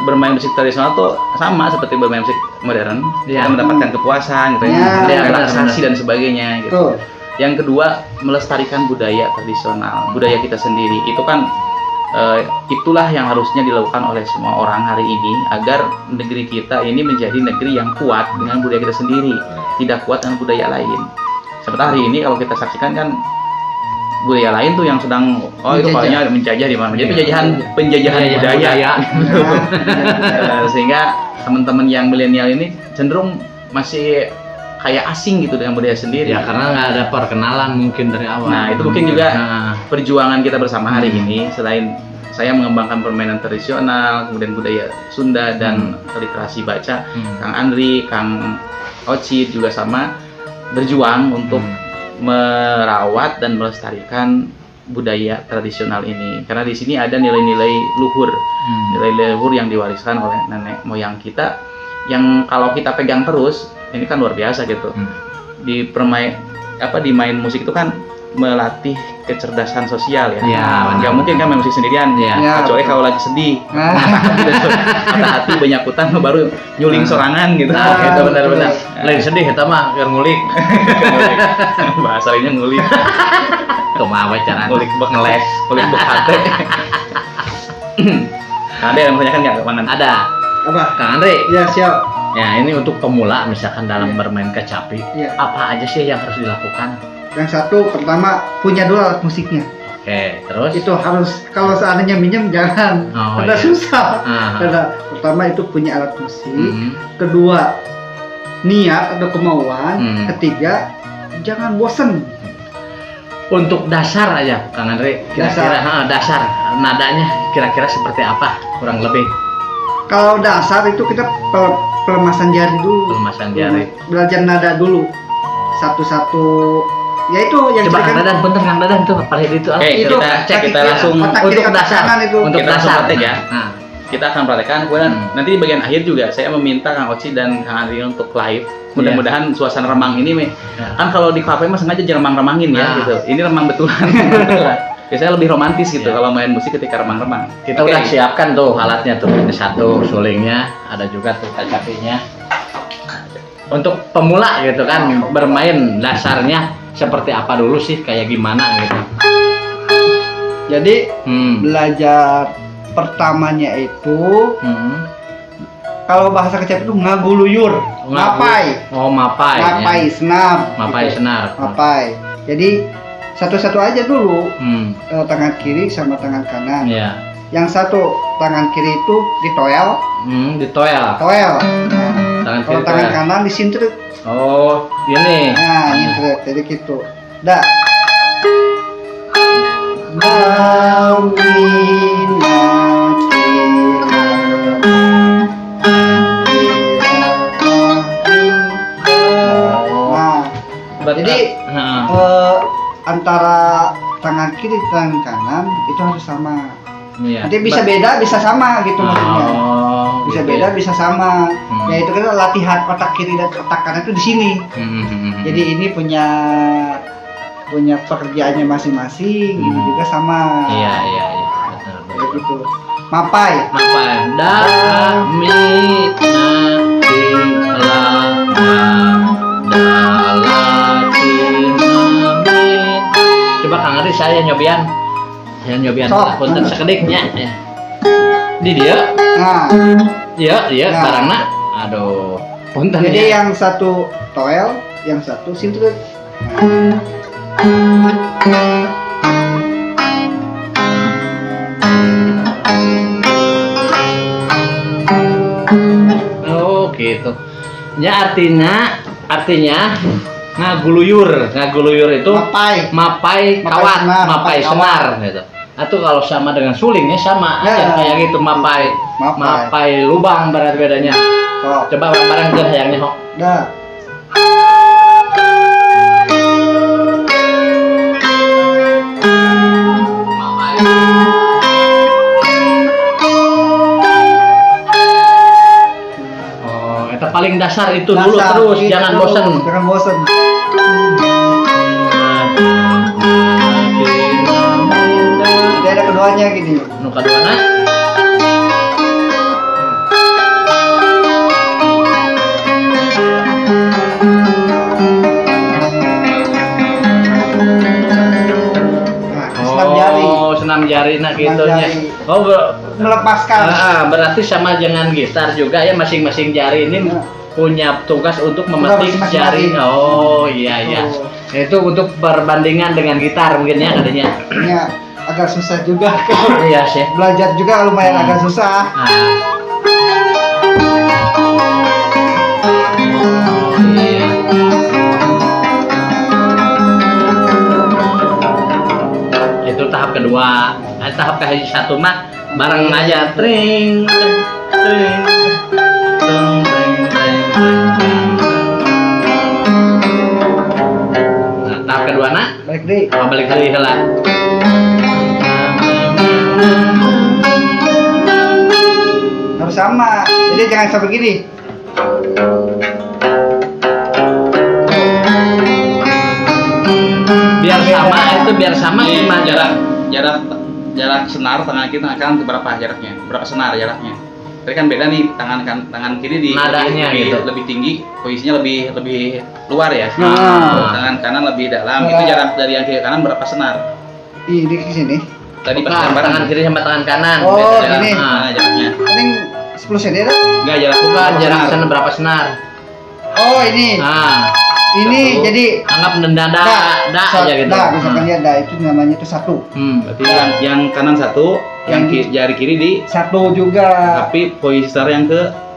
bermain musik tradisional tuh sama seperti bermain musik modern, kita mendapatkan kepuasan gitu relaksasi dan sebagainya gitu. Yang kedua, melestarikan budaya tradisional, budaya kita sendiri. Itu kan itulah yang harusnya dilakukan oleh semua orang hari ini agar negeri kita ini menjadi negeri yang kuat dengan budaya kita sendiri, tidak kuat dengan budaya lain. Seperti hari ini kalau kita saksikan kan budaya lain tuh yang sedang itu kayaknya menjajah di mana. Jadi penjajahan budaya. Sehingga teman-teman yang milenial ini cenderung masih kayak asing gitu dengan budaya sendiri. Ya karena nggak ada perkenalan mungkin dari awal. Nah itu mungkin juga perjuangan kita bersama hari ini. Selain saya mengembangkan permainan tradisional, kemudian budaya Sunda dan literasi baca, Kang Andri, Kang Oci juga sama berjuang untuk merawat dan melestarikan budaya tradisional ini. Karena di sini ada nilai-nilai luhur, nilai-nilai luhur yang diwariskan oleh nenek moyang kita, yang kalau kita pegang terus ini kan luar biasa gitu. Di main musik itu kan melatih kecerdasan sosial ya. Nggak mungkin kan main musik sendirian kecuali kalau lagi sedih. Patah hati banyak utang baru nyuling sorangan gitu. Itu benar-benar. Lain sedih kita mah biar ngulik. Bahasa lainnya ngulik. Kumaha cara ngulik bek ngeles, ngulik bek hate. Ada yang menanyakan nggak Kang? Ada. Apa? Kang Andre. Ya siap. Ya ini untuk pemula misalkan dalam bermain kecapi, apa aja sih yang harus dilakukan? Yang satu pertama punya dulu alat musiknya. Oke, terus? Itu harus, kalau seandainya minjem jangan, karena susah. Karena pertama itu punya alat musik, kedua niat atau kemauan, ketiga jangan bosen. Untuk dasar aja, Kang Andre, kira-kira dasar nadanya kira-kira seperti apa kurang lebih? Kalau dasar itu kita pelemasan jari dulu. Pelemasan jari. Belajar nada dulu. Satu-satu. Ya itu yang coba Kang Dadan, bentar Kang Dadan tuh pada itu. Itu kita langsung untuk dasar itu. Untuk dasar ya. Kita akan praktekkan, kemudian nanti di bagian akhir juga saya meminta Kang Oci dan Kang Andri untuk live. Mudah-mudahan suasana remang ini kan kalau di kafe mah sengaja remang-remangin ya gitu. Ini remang betulan. Biasanya lebih romantis gitu kalau main musik ketika remang-remang. Kita udah siapkan tuh alatnya tuh. Ini satu sulingnya, ada juga tuh kacapinya. Untuk pemula gitu kan, bermain dasarnya seperti apa dulu sih, kayak gimana gitu. Jadi belajar pertamanya itu kalau bahasa kecapi itu ngaguluyur, mapai. Oh, mapai. Mapai ya. senar. Mapai gitu. senar. Mapai. Jadi satu-satu aja dulu. Tangan kiri sama tangan kanan. Iya. Yang satu tangan kiri itu ditoel. Ditoel. Toel. Tangan Kalau kiri tangan toel. kanan disintrik. Oh, ini. Nah, nyintrik. Jadi gitu. Dah. Jadi antara tangan kiri dan tangan itu harus sama. Iya. Nanti bisa beda, bisa sama gitu maksudnya. Bisa gitu beda, ya. bisa sama. Ya itu kan latihan otak kiri dan otak kanan itu di sini. Jadi ini punya pekerjaannya masing-masing. Ini juga sama. Iya. Betul. Kayak gitu. Mapai. Da mi na ti la da ti na mi. Coba Kang Ari saya nyobian. Sok. Punten sakediknya ya. Di dia. Nah, Iya, Nah. barangna. Aduh, punten jadi ya. yang satu toel, yang satu sintrut. Oh, gitu. Ya artinya ngaguluyur itu mapai kawat, mapai senar gitu. Atau kalau sama dengan suling ya sama aja kayak gitu mapai lubang berarti bedanya. Coba bareng-bareng ke sayangnya kok. Dah. Oh, itu paling dasar itu dulu terus gitu. jangan bosen. Jangan bosen. Jadi ada keduanya gini. Nu kaduana Senam jari. Oh, senam jari nah Senam gitunya. jari. Oh, Melepaskan. berarti sama dengan gitar juga ya masing-masing jari ini punya tugas untuk memetik masing-masing. jari. Oh, iya. Oh. Itu untuk perbandingan dengan gitar mungkin ya katanya. Ini agak susah juga. Iya sih. Belajar juga lumayan agak susah. Nah. Iya. Itu tahap kedua. Tahap ke-1 mah bareng aja tring tring tring tring. Nah, tahap kedua nak Balik deh. balik deui heula. Harus sama. Jadi jangan sampai gini. Biar sama Ini gimana jarak senar tangan kiri tangan kanan berapa jaraknya? Berapa senar jaraknya? Tadi kan beda nih tangan kiri di Nadanya lebih, gitu. lebih tinggi, posisinya lebih luar ya. Nah. Tangan kanan lebih dalam. Nah. Itu jarak dari yang kiri kanan berapa senar? Ini ke sini. Tadi pas Bukan, gambar tangan kiri sama tangan kanan. Oh, Beda jarak. gini. Nah, jaraknya. Paling 10 cm dah. Enggak jarak Bukan berapa jarak senar? sana berapa senar. Oh, ini. Nah, Ini satu. jadi anggap denda aja gitu. Misalkan dia da itu namanya itu satu. Berarti yang kanan satu, yang jari kiri di Satu juga. tapi posisi senar yang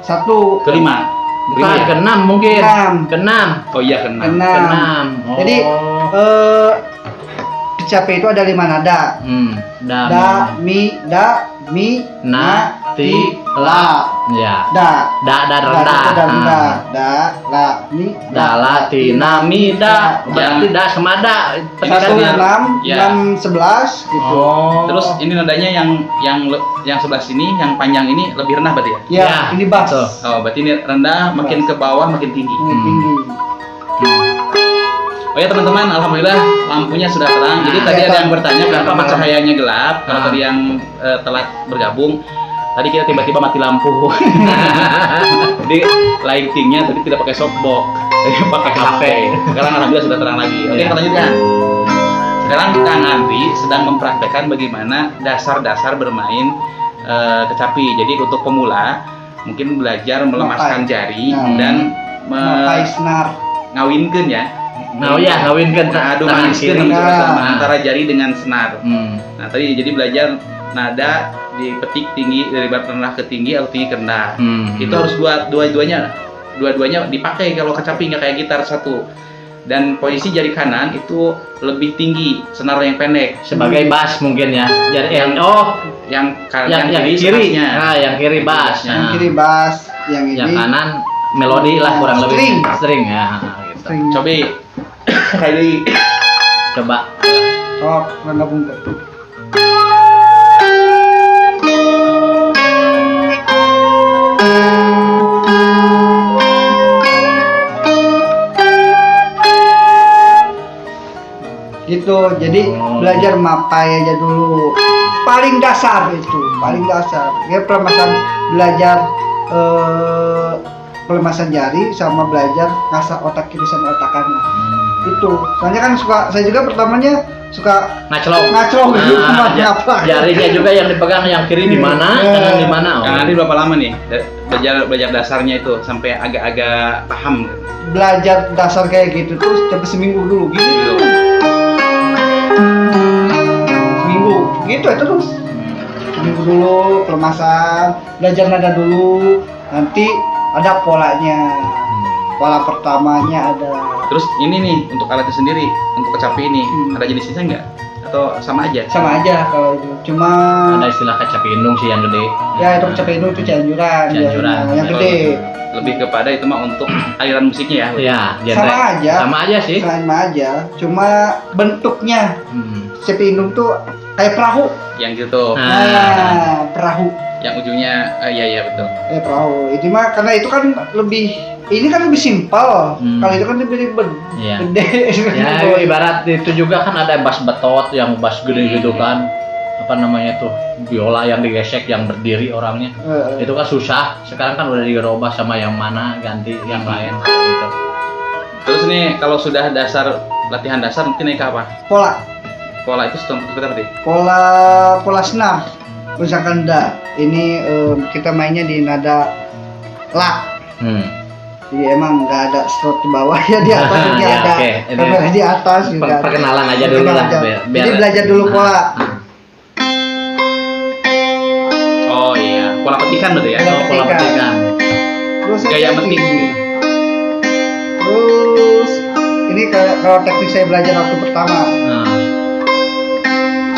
Satu. kelima. Bukan Kelima ya? ke-6 mungkin. Enam. Ke-6. Oh iya keenam. Enam. Ke-6. Oh. Jadi kecapi itu ada 5 nada. Da, mi, na, ti, la. Ya. Da. Da Da, rendah. itu da rendah. Da, la, mi, Da, la, ti, na, mi, da. Berarti da sama da. Satu, Kan, 6, ya. 6, 11 gitu. Oh. Terus ini nadanya yang sebelah sini, yang panjang ini lebih rendah berarti ya? Ya, Ya, ini bass. betul. Oh, berarti ini rendah, makin ke bawah makin tinggi. Ini tinggi. Oh ya teman-teman, alhamdulillah lampunya sudah terang. Jadi tadi ada yang bertanya kenapa mata cahayanya gelap. Kalau tadi yang telat bergabung, tadi kita tiba-tiba mati lampu. Jadi lightingnya tadi tidak pakai softbox, tapi pakai HP. Sekarang alhamdulillah sudah terang lagi. Oke, kita lanjutkan. Sekarang Kang Andri sedang mempraktekkan bagaimana dasar-dasar bermain kecapi. Jadi untuk pemula mungkin belajar melemaskan jari dan Mapai senar. ngawinkeun ya. Nah, oh ya, ngawinkeun Adu tangan maniskeun kiri. antara jari dengan senar. Nah, tadi jadi belajar nada dipetik tinggi dari rendah ke tinggi atau tinggi ke rendah. Itu harus dua-duanya dipakai kalau kecapi nggak kayak gitar satu. dan posisi jari kanan itu lebih tinggi, senar yang pendek. Sebagai bass mungkin ya. Jadi Yang yang kiri kiri. selasnya. Nah, yang kiri bass. Yang Nah, kiri bass, yang ini yang kanan melodi lah kurang lebih. String. Ya, gitu. string. Coba kali Coba. Sok, gabung ke. Gitu, jadi belajar mapai aja dulu. Paling dasar itu, paling dasar. Ya pelemasan belajar pelemasan jari sama belajar ngasah otak kiri sama otak kanan. Itu. Soalnya kan saya juga pertamanya suka Ngaclok gitu Nah, apa. jarinya juga yang dipegang yang kiri di mana, kanan di mana. Kang Andri berapa lama nih belajar dasarnya itu sampai agak-agak paham? Belajar dasar kayak gitu terus sampai seminggu dulu gitu. Seminggu gitu ya terus. Seminggu dulu pelemasan, belajar nada dulu, nanti ada polanya. Pola pertamanya ada. Terus ini nih untuk alatnya sendiri, untuk kecapi ini ada jenisnya nggak? Atau sama aja? Sama aja kalau itu. Cuma Ada istilah kaca pindung sih yang gede. ya itu kecapi itu cianjuran. Cianjuran. Yang gede. Lebih kepada itu mah untuk aliran musiknya ya. Iya, Sama aja. Sama aja sih. Sama aja. Cuma bentuknya kecapi indung tuh kayak perahu. Yang gitu. Nah, perahu. Yang ujungnya iya betul. Perahu. Itu mah karena itu kan lebih ini kan lebih simpel. Kalau itu kan lebih ribet. Iya. Gede. Ya, ibarat itu juga kan ada bass betot yang bass gede gitu kan. Apa namanya tuh? Biola yang digesek yang berdiri orangnya. Itu kan susah. Sekarang kan udah digerobak sama yang mana ganti yang lain gitu. Terus nih kalau sudah latihan dasar mungkin naik ke apa? Pola itu seperti apa sih? Pola senar. Misalkan ini kita mainnya di nada la. Jadi emang nggak ada strut di bawah ya di atas ini Ya, ada. oke. Ini Karena di atas juga. Perkenalan aja dulu lah. Jadi belajar dulu pola. Oh iya, pola petikan berarti ya? Pola petikan. Terus Gaya teknik. metik. Terus ini kalau teknik saya belajar waktu pertama.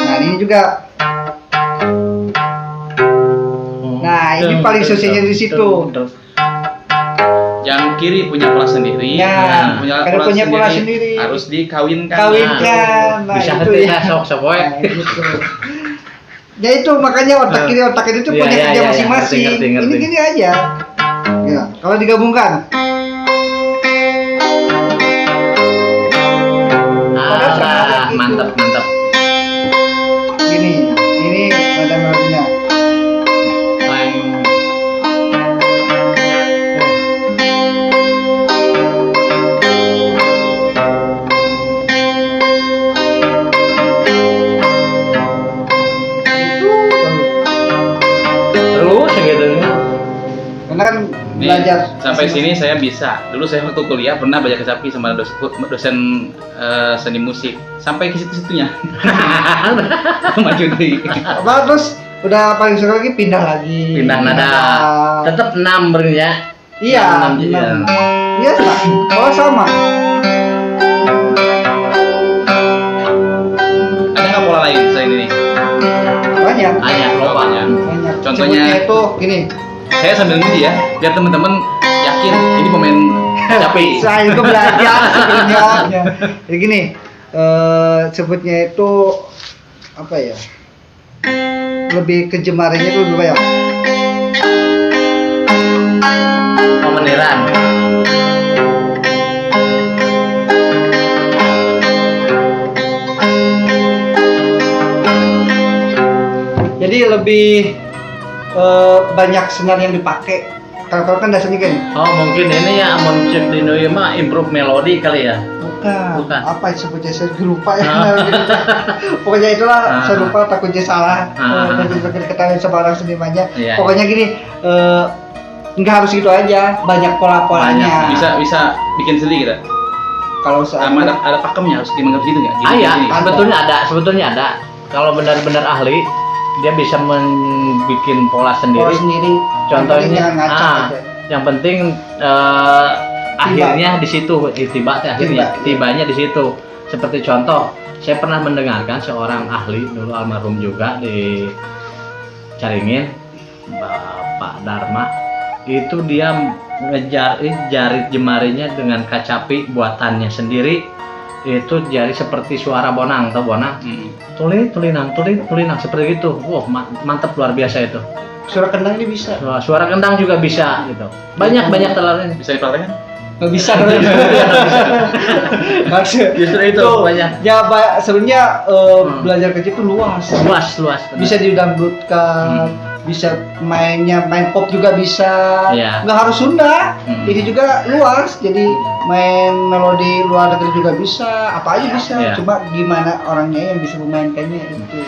Nah ini juga. Nah ini paling susahnya di situ. Yang kiri punya pola sendiri, Ya, karena punya pola sendiri. harus dikawinkan. Nah, Bisa itu kita sok boy. Nah, gitu. Ya itu makanya otak kiri otak ini tuh Iya, punya iya, kerja iya, masing-masing. ngerti. Ini gini aja. Ya, kalau digabungkan. Mantap. Gini, ini nada melodinya. Terus gitu. Karena kan Nih, belajar sampai sini saya bisa. Dulu saya waktu kuliah pernah belajar kecapi sama dosen seni musik. Sampai ke situ-situnya. Maju di. Apa terus udah paling suka lagi pindah lagi. Pindah nada. Tetap 6 berarti ya. Iya. 6 ya. Iya lah. Oh sama. Ada nggak pola lain selain ini? Banyak. Banyak. Contohnya Sebutnya itu gini. saya sambil nguji ya, biar teman-teman yakin ini pemain kecapi. Saya itu belajar sebelumnya. Jadi gini, sebutnya itu apa ya? Lebih ke jemarinya itu lebih banyak. Pemeniran. Jadi lebih banyak senar yang dipakai. Kalau kan dasarnya kan? Oh mungkin ini ya amun cek di Indonesia mah improve melodi kali ya. Bukan. Apa sebutnya saya lupa ya. Pokoknya itulah saya lupa takutnya salah. Jadi ketahuan sama orang senimannya. Iya. Pokoknya gini, nggak harus gitu aja, banyak pola-polanya. Bisa bikin sendiri kita. Kalau Sama ada pakemnya harus dimengerti gitu nggak? Ya, Ada. sebetulnya ada. Kalau benar-benar ahli, dia bisa membuat pola pola sendiri. sendiri. Contohnya, Jangan ngaca aja. yang penting akhirnya di situ, tiba teh akhirnya, Tiba, iya. tibanya di situ. Seperti contoh, saya pernah mendengarkan seorang ahli dulu almarhum juga di Caringin, Bapak Dharma, itu dia jari jemarinya dengan kacapi buatannya sendiri, itu jari seperti suara bonang, atau bonang, tulinang seperti itu. Wah, mantap, luar biasa itu. Suara kendang ini bisa. Suara kendang juga bisa gitu. Banyak telarnya. Bisa dipraktekkan? Nggak bisa. Maksud Justru itu banyak. Ya, sebenarnya belajar kecil itu luas. Luas. Bisa didangdutkan, bisa main pop juga bisa. Iya. Nggak harus Sunda. Ini juga luas. Jadi main melodi luar negeri juga bisa. Apa aja bisa. Iya. Cuma gimana orangnya yang bisa memainkannya itu.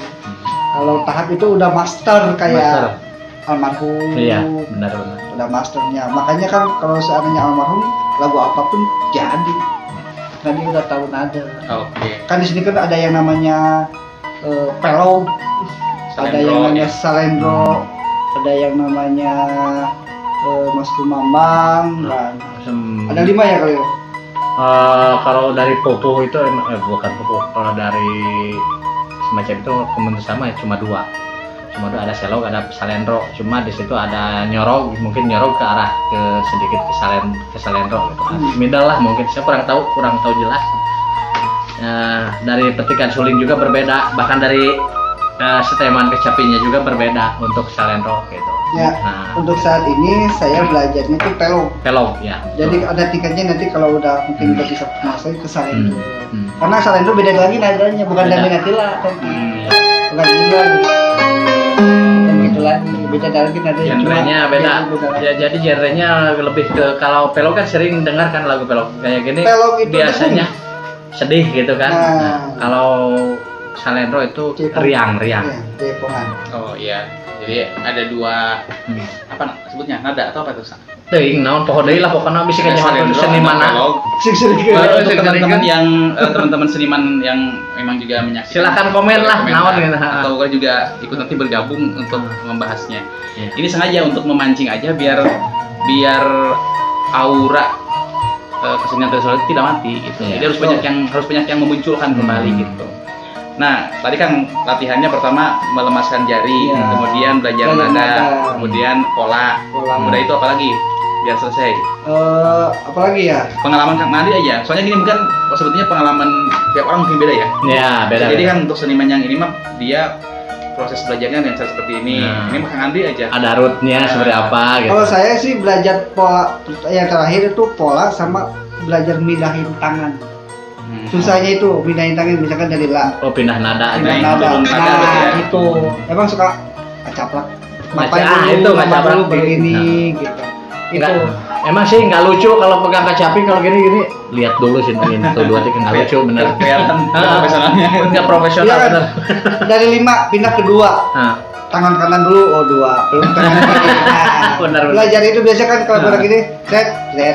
Kalau tahap itu udah master kayak almarhum. Iya, benar. Udah masternya. Makanya kan kalau seandainya almarhum, lagu apapun jadi. Nah, dia udah tahu nada. Oke. Kan di sini kan ada yang namanya pelong, ada yang namanya salendro, ada yang namanya Mas Kumambang, dan ada 5 ya kali ya. Kalau dari Popo itu bukan Popo. Kalau dari semacam itu komunitas sama ya cuma dua, ada selog, ada salendro. Cuma di situ ada nyorog, mungkin nyorog ke arah sedikit ke salendro gitu. Middle lah mungkin, saya kurang tahu jelas. Dari petikan suling juga berbeda, bahkan dari seteman kecapinya juga berbeda untuk salendro gitu. Ya, untuk saat ini saya belajarnya itu pelog ya. Jadi ada tingkatnya, nanti kalau udah mungkin udah bisa menguasai ke salendro. Karena salendro beda lagi nadanya, bukan daminatila kan. Bukan gila gitu. Dan gitu lagi, beda lagi nadanya. Genrenya beda. Ya, jadi genrenya lebih ke, kalau pelog kan sering dengar kan lagu pelog kayak gini. Pelog itu biasanya sedih gitu kan. Nah. Kalau salendro itu riang. Cepongan. Oh iya. Jadi ada 2 apa sebutnya, nada atau apa itu? Teuing naon poho deui lah pokona bisa Ada kanyawan salendro, senimanna. ada pelog. Untuk teman-teman yang teman-teman seniman yang memang juga menyaksikan, Silakan komen lah naon gitu. atau juga ikut nanti bergabung untuk membahasnya. Iya. Ini sengaja untuk memancing aja biar aura kesenian tradisional itu tidak mati gitu. Iya. Jadi harus banyak yang memunculkan kembali gitu. Nah, tadi kan latihannya pertama melemaskan jari, Iya. kemudian belajar Belajar nada, nada. kemudian pola. Udah itu apa lagi? Biar selesai. Apalagi ya? Pengalaman Kang Madi aja. Soalnya gini mungkin sebetulnya pengalaman tiap orang mungkin beda ya. Ya, beda. Jadi kan untuk seniman yang ini mah dia proses belajarnya dengan cara seperti ini. Nah. Ini mah Kang Andi aja. Ada rootnya seperti apa gitu. Kalau saya sih belajar pola, yang terakhir itu pola sama belajar mindahin tangan. Susahnya itu mindahin tangan, misalkan dari la. Oh, pindah nada. Pindah aja. turun nada Nah, gitu ya. itu emang suka caplak. Itu baru begini Nah. gitu. Enggak, Itu emang sih nggak lucu kalau pegang kacapi kalau gini. Lihat dulu sih ini tuh 2 3 nggak lucu bener. Kelihatan profesionalnya. Nggak profesional Iya kan? bener. Dari 5 pindah ke 2. Nah, Tangan kanan dulu, 2, belum tangan kiri. Nah, Benar. belajar itu biasa kan kalau orang gini, set. Nah,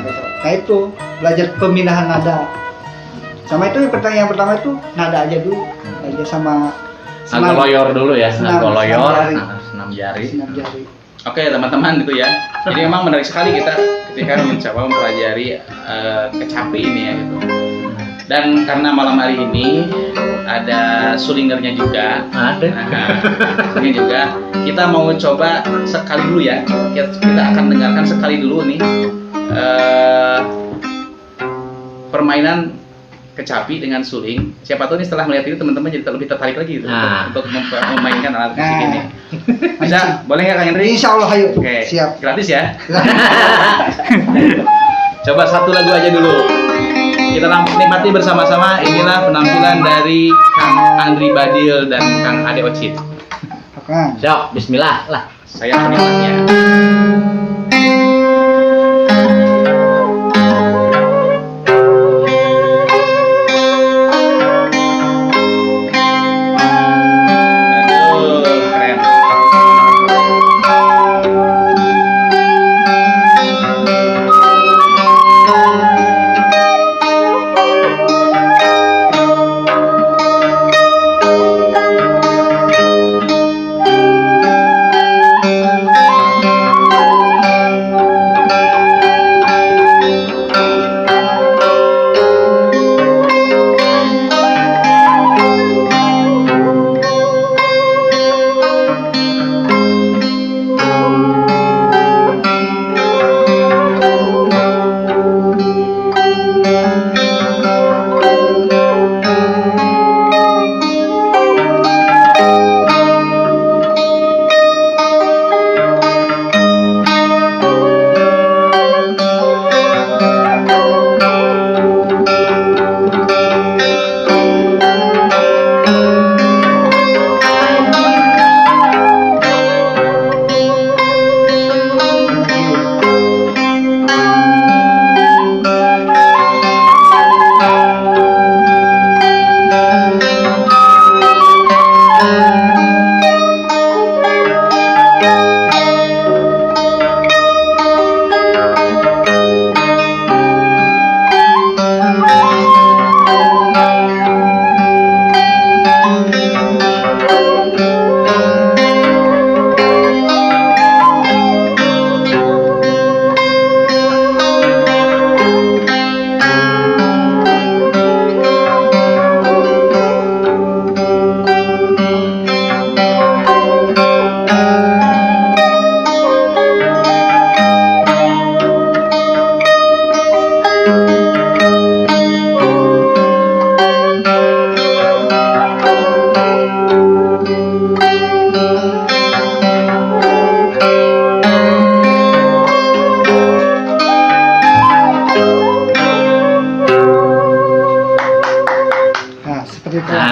gitu. Nah, itu belajar pemindahan nada. Sama itu yang pertama itu nada aja dulu. Belajar sama Nagoloyor dulu ya, nagoloyor, senam senam jari. jari. Oke teman-teman gitu ya. Jadi memang menarik sekali kita ketika mencoba mempelajari kecapi ini ya gitu. Dan karena malam hari ini ada sulingernya juga. Ada. Ini juga kita mau coba sekali dulu ya. Kita akan dengarkan sekali dulu nih permainan kecapi dengan suling. Siapa tahu nih setelah melihat ini teman-teman jadi lebih tertarik lagi gitu untuk memainkan alat musik ini. Bisa? Boleh nggak Kang Henry? Insya Allah, ayo. Oke. Siap. Gratis ya. Coba satu lagu aja dulu. Kita nikmati bersama-sama. Inilah penampilan dari Kang Andri Badil dan Kang Ade Ocit. Oke. Siap, bismillah lah. Saya penikmatnya. Aduh, keren.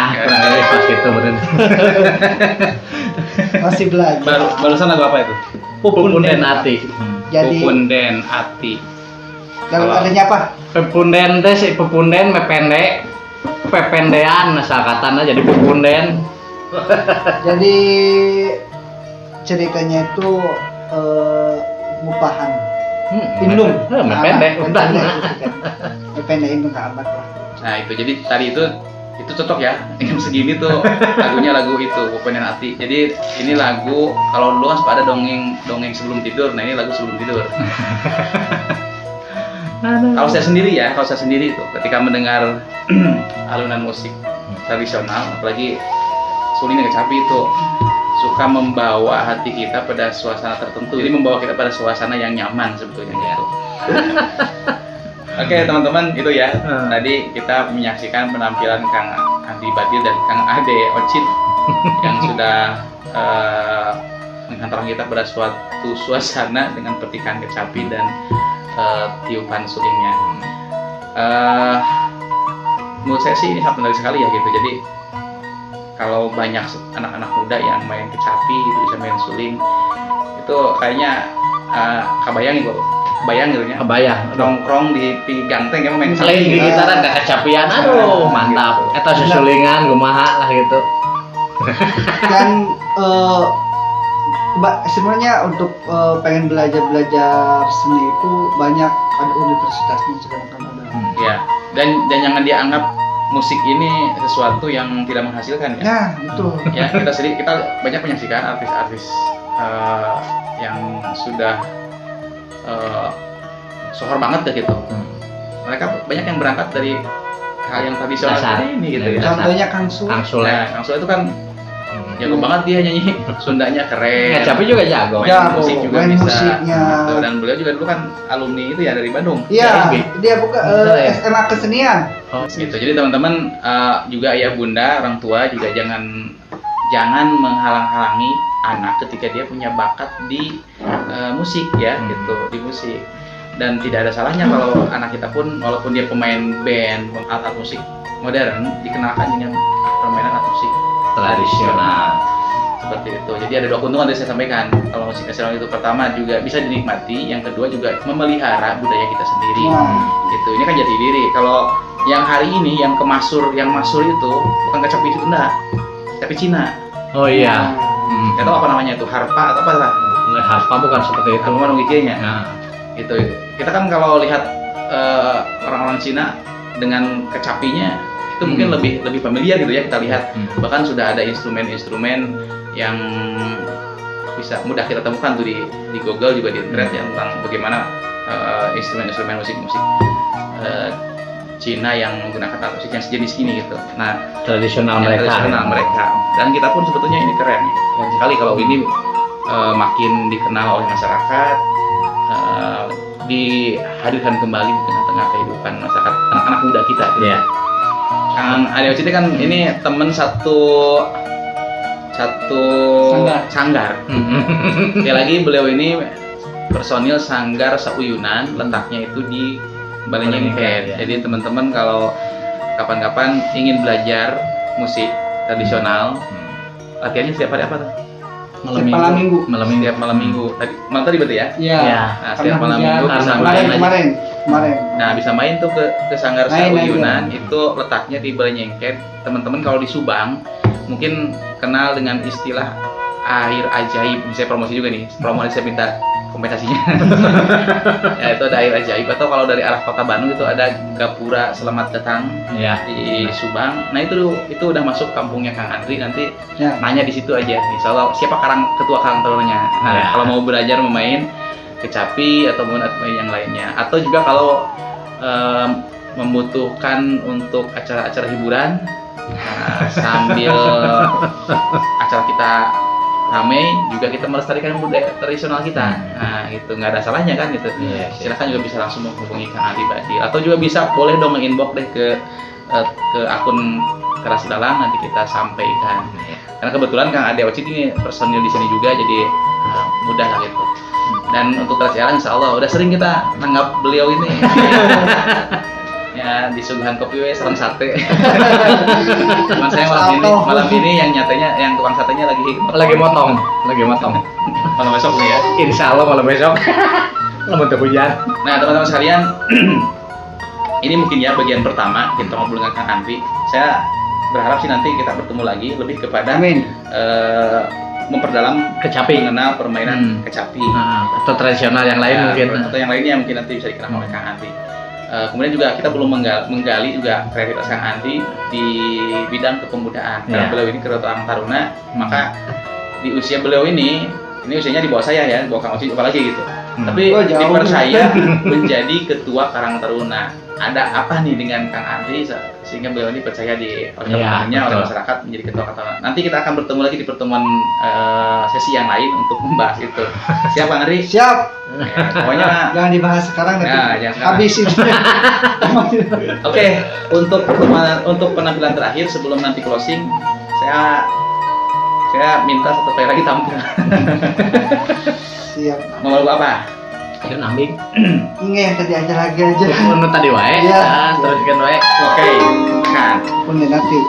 Nah, kurang lebih pas gitu bener. Masih belajar. Barusan lagu apa itu? Pupunden Ati. Jadi Pupunden Ati. lagu adanya apa? Pupunden teh si pupunden mepende. Pependean asal katana jadi pupunden. Jadi ceritanya itu ngupahan. Indung. Mepende udah. Mepende indung ke abad lah. Nah itu jadi tadi itu cocok ya jam segini tuh lagunya lagu itu Pupunden Ati. Jadi ini lagu kalau dulu kan suka ada dongeng sebelum tidur. Nah ini lagu sebelum tidur. Kalau saya sendiri itu ketika mendengar alunan musik tradisional, apalagi suling dan kecapi itu suka membawa hati kita pada suasana tertentu. Jadi membawa kita pada suasana yang nyaman sebetulnya gitu. Oke teman-teman itu ya. Tadi kita menyaksikan penampilan Kang Andi Badil dan Kang Ade Ocit yang sudah menghantarkan kita pada suatu suasana dengan petikan kecapi dan tiupan sulingnya. Menurut saya sih ini sangat menarik sekali ya gitu. Jadi kalau banyak anak-anak muda yang main kecapi gitu, bisa main suling, itu kayaknya kebayang gitu ya. Kebayang. Nongkrong di ganteng ya main Selain suling. gitaran gak kecapian, aduh mantap. Gitu. Eta susulingan kumaha lah gitu. Dan sebenarnya untuk pengen belajar seni itu banyak, ada universitasnya sekarang kan ada. Ya. Dan jangan dianggap musik ini sesuatu yang tidak menghasilkan ya. Nah, betul. Ya kita banyak menyaksikan artis-artis yang sudah sohor banget ya gitu. Mereka banyak yang berangkat dari hal yang tradisional Dasar. seperti ini gitu ya. Contohnya Kang Su. Kang Sule. Nah, Kang Sule itu kan jago banget dia nyanyi, Sundanya keren. Kecapi juga jago. Main musik juga main bisa. musiknya. Gitu. Dan beliau juga dulu kan alumni itu ya dari Bandung. Iya, SB. dia buka Ya. SMA kesenian. Oh, Gitu. Jadi teman-teman juga ayah bunda, orang tua juga jangan menghalang-halangi anak ketika dia punya bakat di musik ya gitu, di musik. Dan tidak ada salahnya kalau anak kita pun walaupun dia pemain band, alat musik modern dikenalkan dengan permainan alat musik tradisional. seperti itu. Jadi ada dua keuntungan yang saya sampaikan. Kalau musik nasional itu pertama juga bisa dinikmati, yang kedua juga memelihara budaya kita sendiri. Nah. Gitu. Ini kan jati diri. Kalau yang hari ini yang masur itu bukan kecapi Sunda, tapi Cina. Oh iya. Nggak tahu apa namanya itu, harpa atau apa lah. Harpa bukan seperti itu. Harpa mana wikirnya? Nah, Itu. Kita kan kalau lihat orang-orang Cina dengan kecapinya itu mungkin lebih familiar gitu ya, kita lihat. Bahkan sudah ada instrumen-instrumen yang bisa mudah kita temukan tuh di Google juga di internet ya, tentang bagaimana instrumen-instrumen musik Cina yang menggunakan alat musik yang sejenis ini gitu. Nah, tradisional yang mereka. tradisional mereka. Dan kita pun sebetulnya ini keren ya. Keren sekali kalau ini makin dikenal oleh masyarakat, dihadirkan kembali di tengah-tengah kehidupan masyarakat anak-anak muda kita. Gitu. Iya. Kang Ade Ocit kan ini temen satu sanggar. Sekali lagi beliau ini personil sanggar Sauyunan, letaknya itu di Baleenjengket. Ya. Jadi teman-teman kalau kapan-kapan ingin belajar musik tradisional, latihannya setiap hari apa tuh? Malam minggu. Setiap malam minggu. Malam tadi berarti ya? Iya. Ya. Nah, setiap malam minggu bisa main aja. Kemarin. Nah, bisa main tuh ke sanggar Main Sauyunan. aja. Itu letaknya di Baleenjengket. Teman-teman kalau di Subang mungkin kenal dengan istilah air ajaib. Saya promosi juga nih. Promo saya minta kompensasinya. Ya, itu ada air ajaib. Atau kalau dari arah Kota Bandung itu ada Gapura Selamat Datang Iya. di Subang. Nah, itu udah masuk kampungnya Kang Andri. Nanti Ya. nanya di situ aja. Insya Allah siapa ketua karang tarunanya. Nah, Ya. kalau mau belajar memain kecapi ataupun yang lainnya, atau juga kalau membutuhkan untuk acara-acara hiburan, nah, sambil acara kita ramai juga kita melestarikan budaya tradisional kita. Nah, itu nggak ada salahnya kan gitu. Iya, Silakan juga bisa langsung menghubungi Kang Andi Badil, atau juga boleh dong nge-inbox deh ke akun Keras Dalang, nanti kita sampaikan. Karena kebetulan Kang Ade Ocit ini personil di sini juga, jadi mudah lah gitu. Dan untuk Keras Dalang insya Allah udah sering kita nanggap beliau ini. Ya disuguhan kopi we sareng sate. Cuman saya malam ini yang nyatanya yang tukang satenya lagi motong. malam besok nih ya. Insya Allah malam besok. Lamun teu hujan. Nah teman-teman sekalian, ini mungkin ya bagian pertama kita ngobrol dengan Kang Andri. Saya berharap sih nanti kita bertemu lagi lebih kepada Amin. Memperdalam Kecapi. mengenal permainan kecapi. Atau tradisional yang lain Ya, mungkin. atau yang lainnya mungkin nanti bisa dikenal oleh Kang Andri. Kemudian juga kita belum menggali juga kreativitas Kang Andri di bidang kepemudaan. Karena beliau ini Karang Taruna, maka di usia beliau ini usianya di bawah saya ya, di bawah Kang Oci apalagi gitu. Tapi dipercaya menjadi ketua Karang Taruna. Ada apa nih dengan Kang Andri sehingga beliau ini percaya oleh masyarakat menjadi ketua Karang Taruna. Nanti kita akan bertemu lagi di pertemuan sesi yang lain untuk membahas itu. Siap Kang Andri? Siap. Ya, pokoknya Jangan dibahas sekarang nanti. Ya, jangan sekarang. Habisin. Oke, untuk penampilan terakhir sebelum nanti closing, saya minta satu kali lagi tampil. Siap. Mau lagu apa? Ayo nambing. Inge yang tadi aja lagi aja. Menurut tadi wae. Iya. Teruskan wae. Oke, kan. Punya nanti.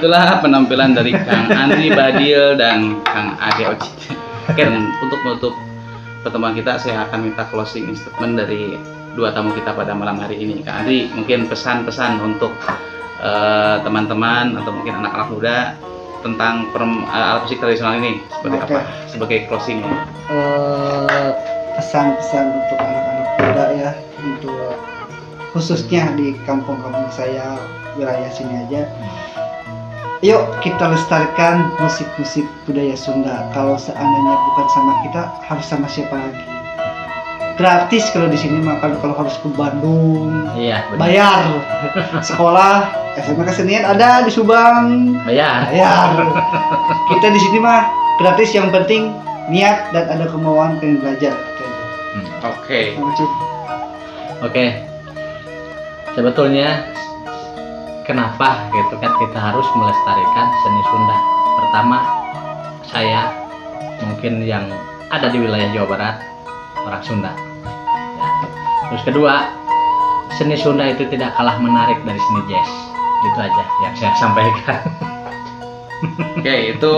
Itulah penampilan dari Kang Andri Badil dan Kang Ade Oci. Oke, untuk menutup pertemuan kita, saya akan minta closing statement dari dua tamu kita pada malam hari ini. Kang Andri, mungkin pesan-pesan untuk teman-teman atau mungkin anak-anak muda tentang alat musik tradisional ini seperti apa sebagai closingnya? Pesan-pesan untuk anak-anak muda ya, untuk khususnya di kampung-kampung saya, wilayah sini aja. Yuk kita lestarikan musik-musik budaya Sunda. Kalau seandainya bukan sama kita, harus sama siapa lagi? Gratis kalau di sini mah. Kalau harus ke Bandung, iya, bayar. Sekolah SMA Kesenian ada di Subang, bayar. Kita di sini mah gratis, yang penting niat dan ada kemauan pengen belajar. Oke. Oke. Sebetulnya kenapa gitu kan kita harus melestarikan seni Sunda? Pertama, saya mungkin yang ada di wilayah Jawa Barat, orang Sunda. Ya. Terus kedua, seni Sunda itu tidak kalah menarik dari seni jazz. Itu aja yang saya sampaikan. Oke, itu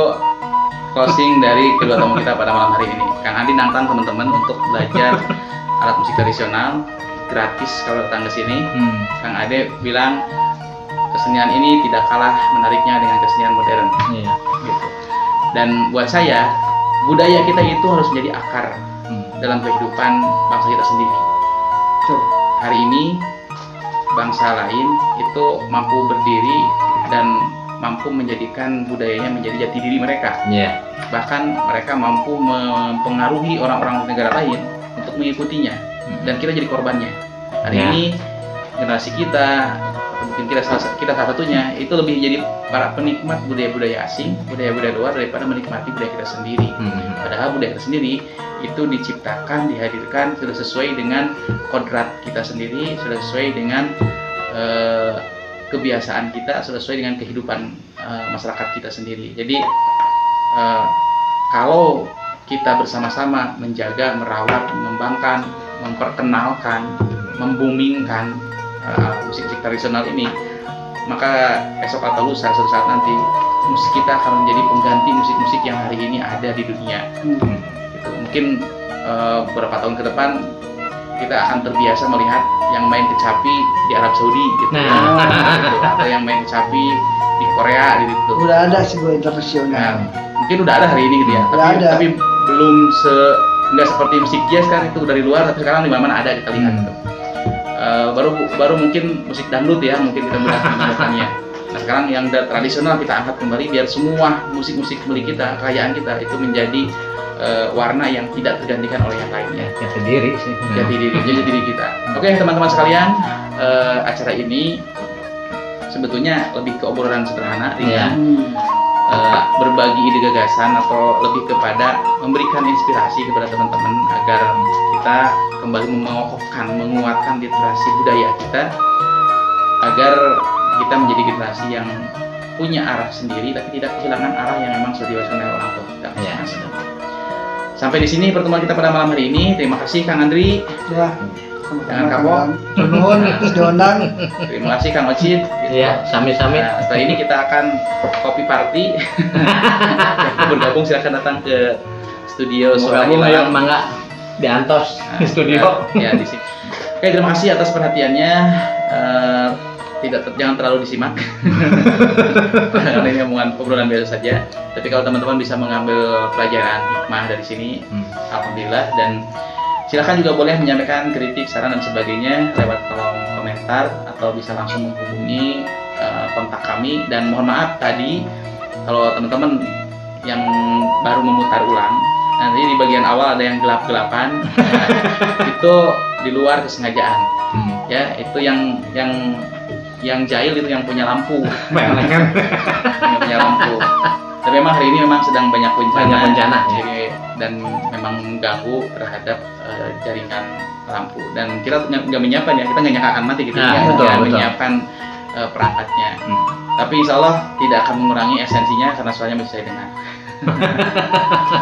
closing dari kedua tamu kita pada malam hari ini. Kang Andi nantang teman-teman untuk belajar alat musik tradisional gratis kalau datang ke sini. Kang Ade bilang kesenian ini tidak kalah menariknya dengan kesenian modern. Iya. Gitu. Dan buat saya, budaya kita itu harus menjadi akar dalam kehidupan bangsa kita sendiri. Betul. Hari ini bangsa lain itu mampu berdiri dan mampu menjadikan budayanya menjadi jati diri mereka. Iya. Bahkan mereka mampu mempengaruhi orang-orang negara lain untuk mengikutinya, dan kita jadi korbannya. Hari Ya. ini generasi kita, atau mungkin kita salah satunya, itu lebih jadi para penikmat budaya-budaya asing, budaya-budaya luar daripada menikmati budaya kita sendiri. Padahal budaya kita sendiri itu diciptakan, dihadirkan sudah sesuai dengan kodrat kita sendiri, sudah sesuai dengan kebiasaan kita, sudah sesuai dengan kehidupan masyarakat kita sendiri. Jadi kalau kita bersama-sama menjaga, merawat, mengembangkan, memperkenalkan, membumingkan musik-musik tradisional ini, maka esok atau lusa suatu saat nanti musik kita akan menjadi pengganti musik-musik yang hari ini ada di dunia. Gitu. Mungkin beberapa tahun ke depan kita akan terbiasa melihat yang main kecapi di Arab Saudi gitu, gitu. Atau yang main kecapi di Korea gitu. Udah ada sih gue internasional. Mungkin udah ada hari ini gitu ya, Udah ada. tapi belum nggak seperti musik jazz kan, itu dari luar, tapi sekarang di mana-mana ada kita lihat gitu. Baru mungkin musik dangdut ya, mungkin kita melihatnya. Nah sekarang yang tradisional kita angkat kembali biar semua musik-musik milik kita, kekayaan kita itu menjadi warna yang tidak tergantikan oleh yang lainnya. Jati diri sih. Jadi diri kita. Oke teman-teman sekalian, acara ini sebetulnya lebih ke obrolan sederhana, ringan, berbagi ide gagasan atau lebih kepada memberikan inspirasi kepada teman-teman agar kita kembali mengokohkan, menguatkan literasi budaya kita, agar kita menjadi generasi yang punya arah sendiri tapi tidak kehilangan arah yang memang sudah diwariskan oleh orang tua kita. Ya. Sampai di sini pertemuan kita pada malam hari ini. Terima kasih Kang Andri. Ya. Jangan kapok. Nuhun, diundang. Terima kasih Kang Ocit. Iya, sami-sami. Nah, setelah ini kita akan kopi party. Yang bergabung silahkan datang ke studio Mau Suara gabung ayo Ilalang. mangga di Antos di studio. Ya di sini. Oke, terima kasih atas perhatiannya. Jangan terlalu disimak. Karena ini omongan obrolan biasa saja. Tapi kalau teman-teman bisa mengambil pelajaran hikmah dari sini, alhamdulillah. Dan silakan juga boleh menyampaikan kritik, saran dan sebagainya lewat kolom komentar atau bisa langsung menghubungi kontak kami. Dan mohon maaf tadi kalau teman-teman yang baru memutar ulang, nanti di bagian awal ada yang gelap-gelapan, itu di luar kesengajaan. Ya, itu yang jahil itu yang punya lampu. Yang punya lampu. Tapi memang hari ini memang sedang banyak bencana. Jadi, dan memang mengganggu terhadap jaringan lampu. Dan kita nggak menyiapkan ya, kita nggak nyangka akan mati gitu. Betul. Menyiapkan perangkatnya. Tapi insya Allah tidak akan mengurangi esensinya karena suaranya masih saya dengar.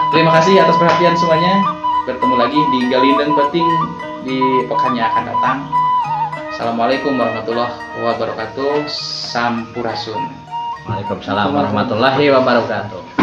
Terima kasih atas perhatian semuanya. Bertemu lagi di Galindeng Peting di pekan yang akan datang. Assalamualaikum warahmatullahi wabarakatuh. Sampurasun. Waalaikumsalam warahmatullahi wabarakatuh.